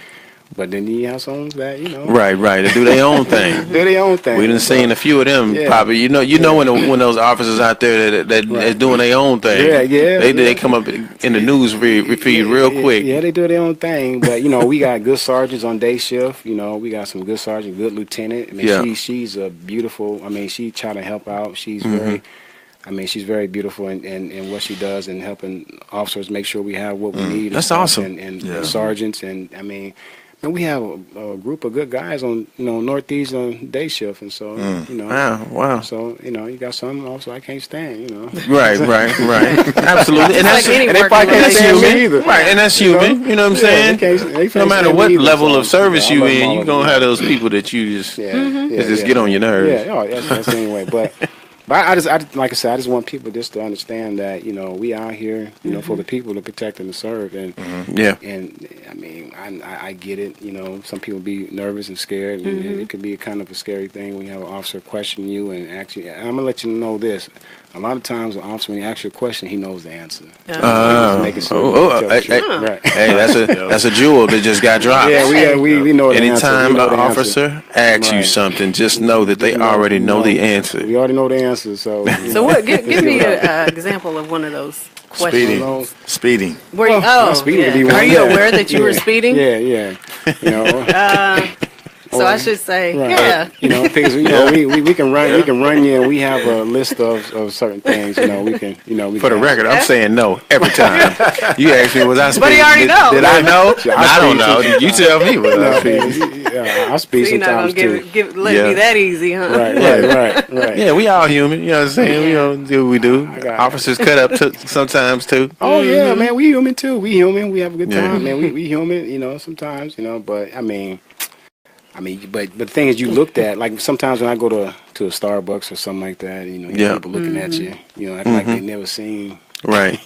But then you have some that, Right. They do their own thing. do their own thing. We done seen a few of them. Yeah. Probably, when those officers out there that doing their own thing. Yeah. They come up in the news feed real quick. Yeah, they do their own thing. But we got good sergeants on day shift. We got some good sergeant, good lieutenant. I mean, she's a beautiful. I mean, she try to help out. She's very. I mean, she's very beautiful in what she does and helping officers make sure we have what we need. That's awesome. And sergeants and and we have a group of good guys on Northeast on day shift, and so Wow. So you got some also I can't stand. Right. Absolutely. And that's like any and they work probably can't relationship. stand me either. Right, and that's human. You know what I'm saying? They can't No matter stand what me either, level so, of service I you love in, all you of gonna them. have those people that you just Yeah, get on your nerves. Yeah, that's anyway. But I just like I said, I just want people just to understand that we out here for the people to protect and to serve, and and I mean I get it. Some people be nervous and scared, and it could be a kind of a scary thing when you have an officer question you and ask you. I'm gonna let you know this. A lot of times, an officer, when you ask you a question, he knows the answer. Making sure right. Hey, that's a jewel that just got dropped. Yeah, we know the Anytime answer. an officer asks you something, just know that they already know the answer. We already know the answer. So what? Give me an example of one of those questions. Speeding. Were you, speeding could be yeah. one. Are you aware that you were speeding? Yeah. So I should say, right. Things we can run you, and we have a list of certain things. We can. For the record, I'm saying no every time. You ask me, was I speeding? But he already knows. Did I know? I I don't know. You tell me was I No, speeding. I speed So you're not sometimes gonna too. let it be that easy, huh? Right. Yeah, we all human. You know what I'm saying? We don't do what we do. Officers cut up sometimes too. Oh yeah, man, we human too. We human. We have a good Yeah. time, man. We human. Sometimes, but I mean, but the thing is, you looked at like sometimes when I go to a Starbucks or something like that, you have people looking at you, acting like they never seen. Right.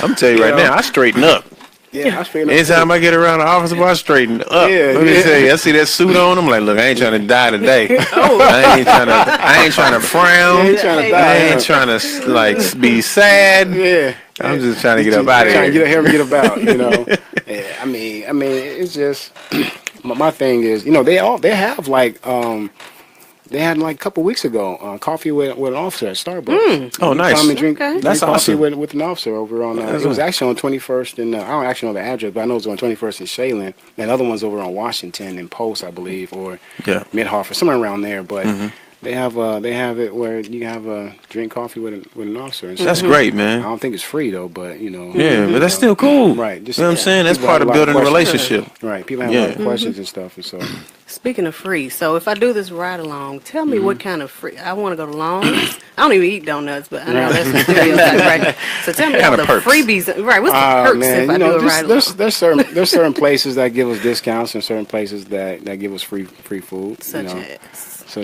I'm telling you right now, I straighten up. Yeah, I straighten up. Anytime I get around the office, I straighten up. Let me tell you, I see that suit on. I'm like, look, I ain't trying to die today. I ain't trying to frown. I ain't trying to be sad. Yeah. I'm just trying to get up out of Trying to here. get about. Yeah, I mean, it's just my thing is, they have like they had like a couple weeks ago coffee with an officer at Starbucks. Oh, nice. Come and drink, Okay. That's coffee awesome. with an officer over on. It was actually on 21st, and I don't actually know the address, but I know it's on 21st in Shaylin. And the other one's over on Washington in Post, I believe, or Mid-Hartford, somewhere around there. But they have it where you have a drink coffee with an officer. And That's so, great, I man. don't think it's free though, but Yeah, but that's still cool. right. You know what I'm saying? That's people part have of a lot building a questions. relationship. Right. People have a lot of questions and stuff, and so. Speaking of free, so if I do this ride along, tell me what kind of free. I want to go to Longs. I don't even eat donuts, but I know that's the stereotype, right? So tell me all Kind the of perks. freebies. Right, what's the perks Man, if I do a ride along? there's certain places that give us discounts and certain places that give us free food. Such as. They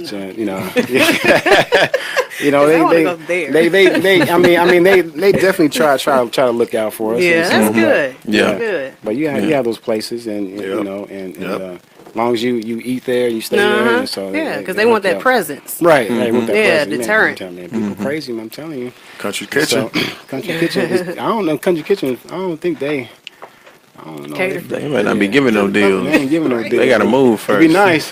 I wanna go there. they definitely try to look out for us. Yeah, and that's good. Yeah. That's good. But you have those places, and as long as you eat there, you stay there. And so Because they want that presence. Right, right. With that Yeah, presence. deterrent. Man, people crazy, man, I'm telling you. Country kitchen. So, Country Kitchen. I don't know. Country Kitchen. I don't think they. I don't know. Cater. They might not be giving no deals. They ain't giving no deals. They got to move first. It'd be nice.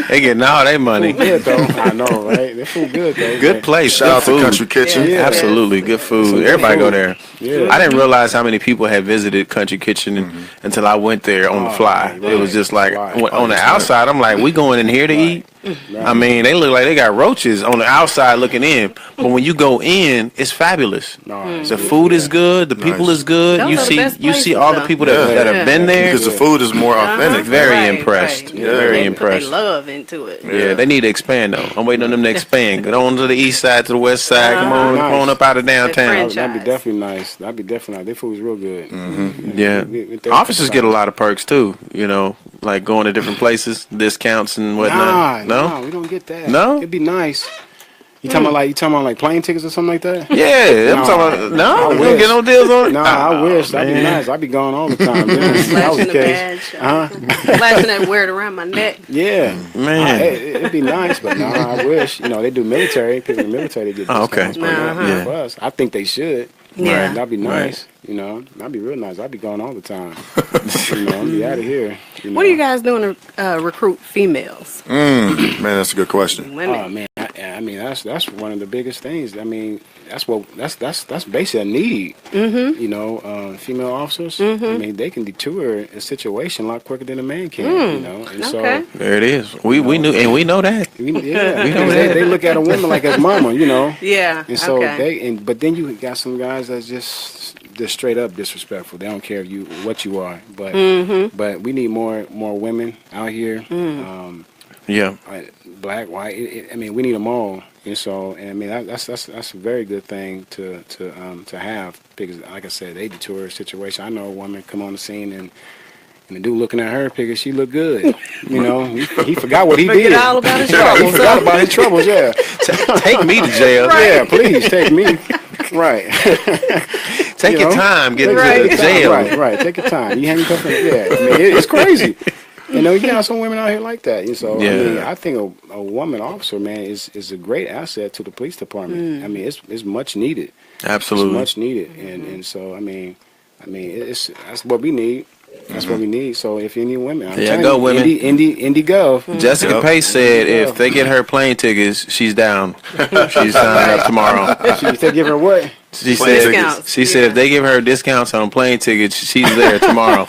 they getting all their money. Food good though. I know, right? Their food good though. Good place. Shout out Good to food. Country Kitchen. Yeah. Absolutely, good food. Some good Everybody food. go there. Yeah. I didn't realize how many people had visited Country Kitchen until I went there on the fly. right, It was just like right. on the outside. I'm like, we going in here to eat? I mean, they look like they got roaches on the outside looking in, but when you go in, it's fabulous. The food is good. The people is good. Those You are the see, best you see places, all the though. people that have been there. Because the food is more authentic. Very Right, impressed. right. Very They impressed. Put their love into it. Yeah, they need to expand though. I'm waiting on them to expand. Get on to the east side, to the west side. Come on, Nice. come on up out of downtown. French. That'd be definitely nice. That'd be definitely nice. Their food is real good. Yeah, We officers get a lot of perks too. Like going to different places, discounts and whatnot. Nah, we don't get that. No? It'd be nice. You talking about like plane tickets or something like that? Yeah, I'm talking about. No, we don't get no deals on it. Nah, I wish. That'd be nice. I'd be going all the time. That was Flashing the the case. badge. Flashing that wear it around my neck. Yeah, Man. it'd be nice, but I wish. They do military. People in the military get Oh, okay. discounts, but not Yeah. for us. I think they should. Yeah. That'd be nice. You know, that'd be real nice. I'd be going all the time. I'd be out of here. What are you guys doing to recruit females? Man, that's a good question. Women. Oh man, I mean that's one of the biggest things. I mean that's basically a need. Mm-hmm. You know, female officers. I mean they can detour a situation a lot quicker than a man can. You know, and Okay. so There it is. We knew, and we know that. because they look at a woman like as mama. You know. Yeah. And so okay. but then you got some guys that's just straight up disrespectful. They don't care what you are. But we need more women out here. Yeah. Black, white. I mean, we need them all. And so, and I mean, that's a very good thing to have because, like I said, they detour a situation. I know a woman come on the scene and the dude looking at her because she looked good. You know, he forgot what he did. Forget all about his troubles. He forgot about his troubles. Yeah. Take me to jail. Yeah, please take me. Right. Take your time getting to the jail. Right. Take your time. You handcuff me. Yeah. I mean, it's crazy. You know, you got some women out here like that. And so, Yeah. I mean, I think a woman officer, man, is a great asset to the police department. I mean, it's much needed. Absolutely. It's much needed. And so, I mean, that's what we need. That's what we need. So if you need women, I'm Yeah, telling go you, women. Indy Gov. Jessica Pace said if they get her plane tickets, she's down. She's signing up tomorrow. They give her what? She Plane said tickets. if they give her discounts on plane tickets, she's there tomorrow.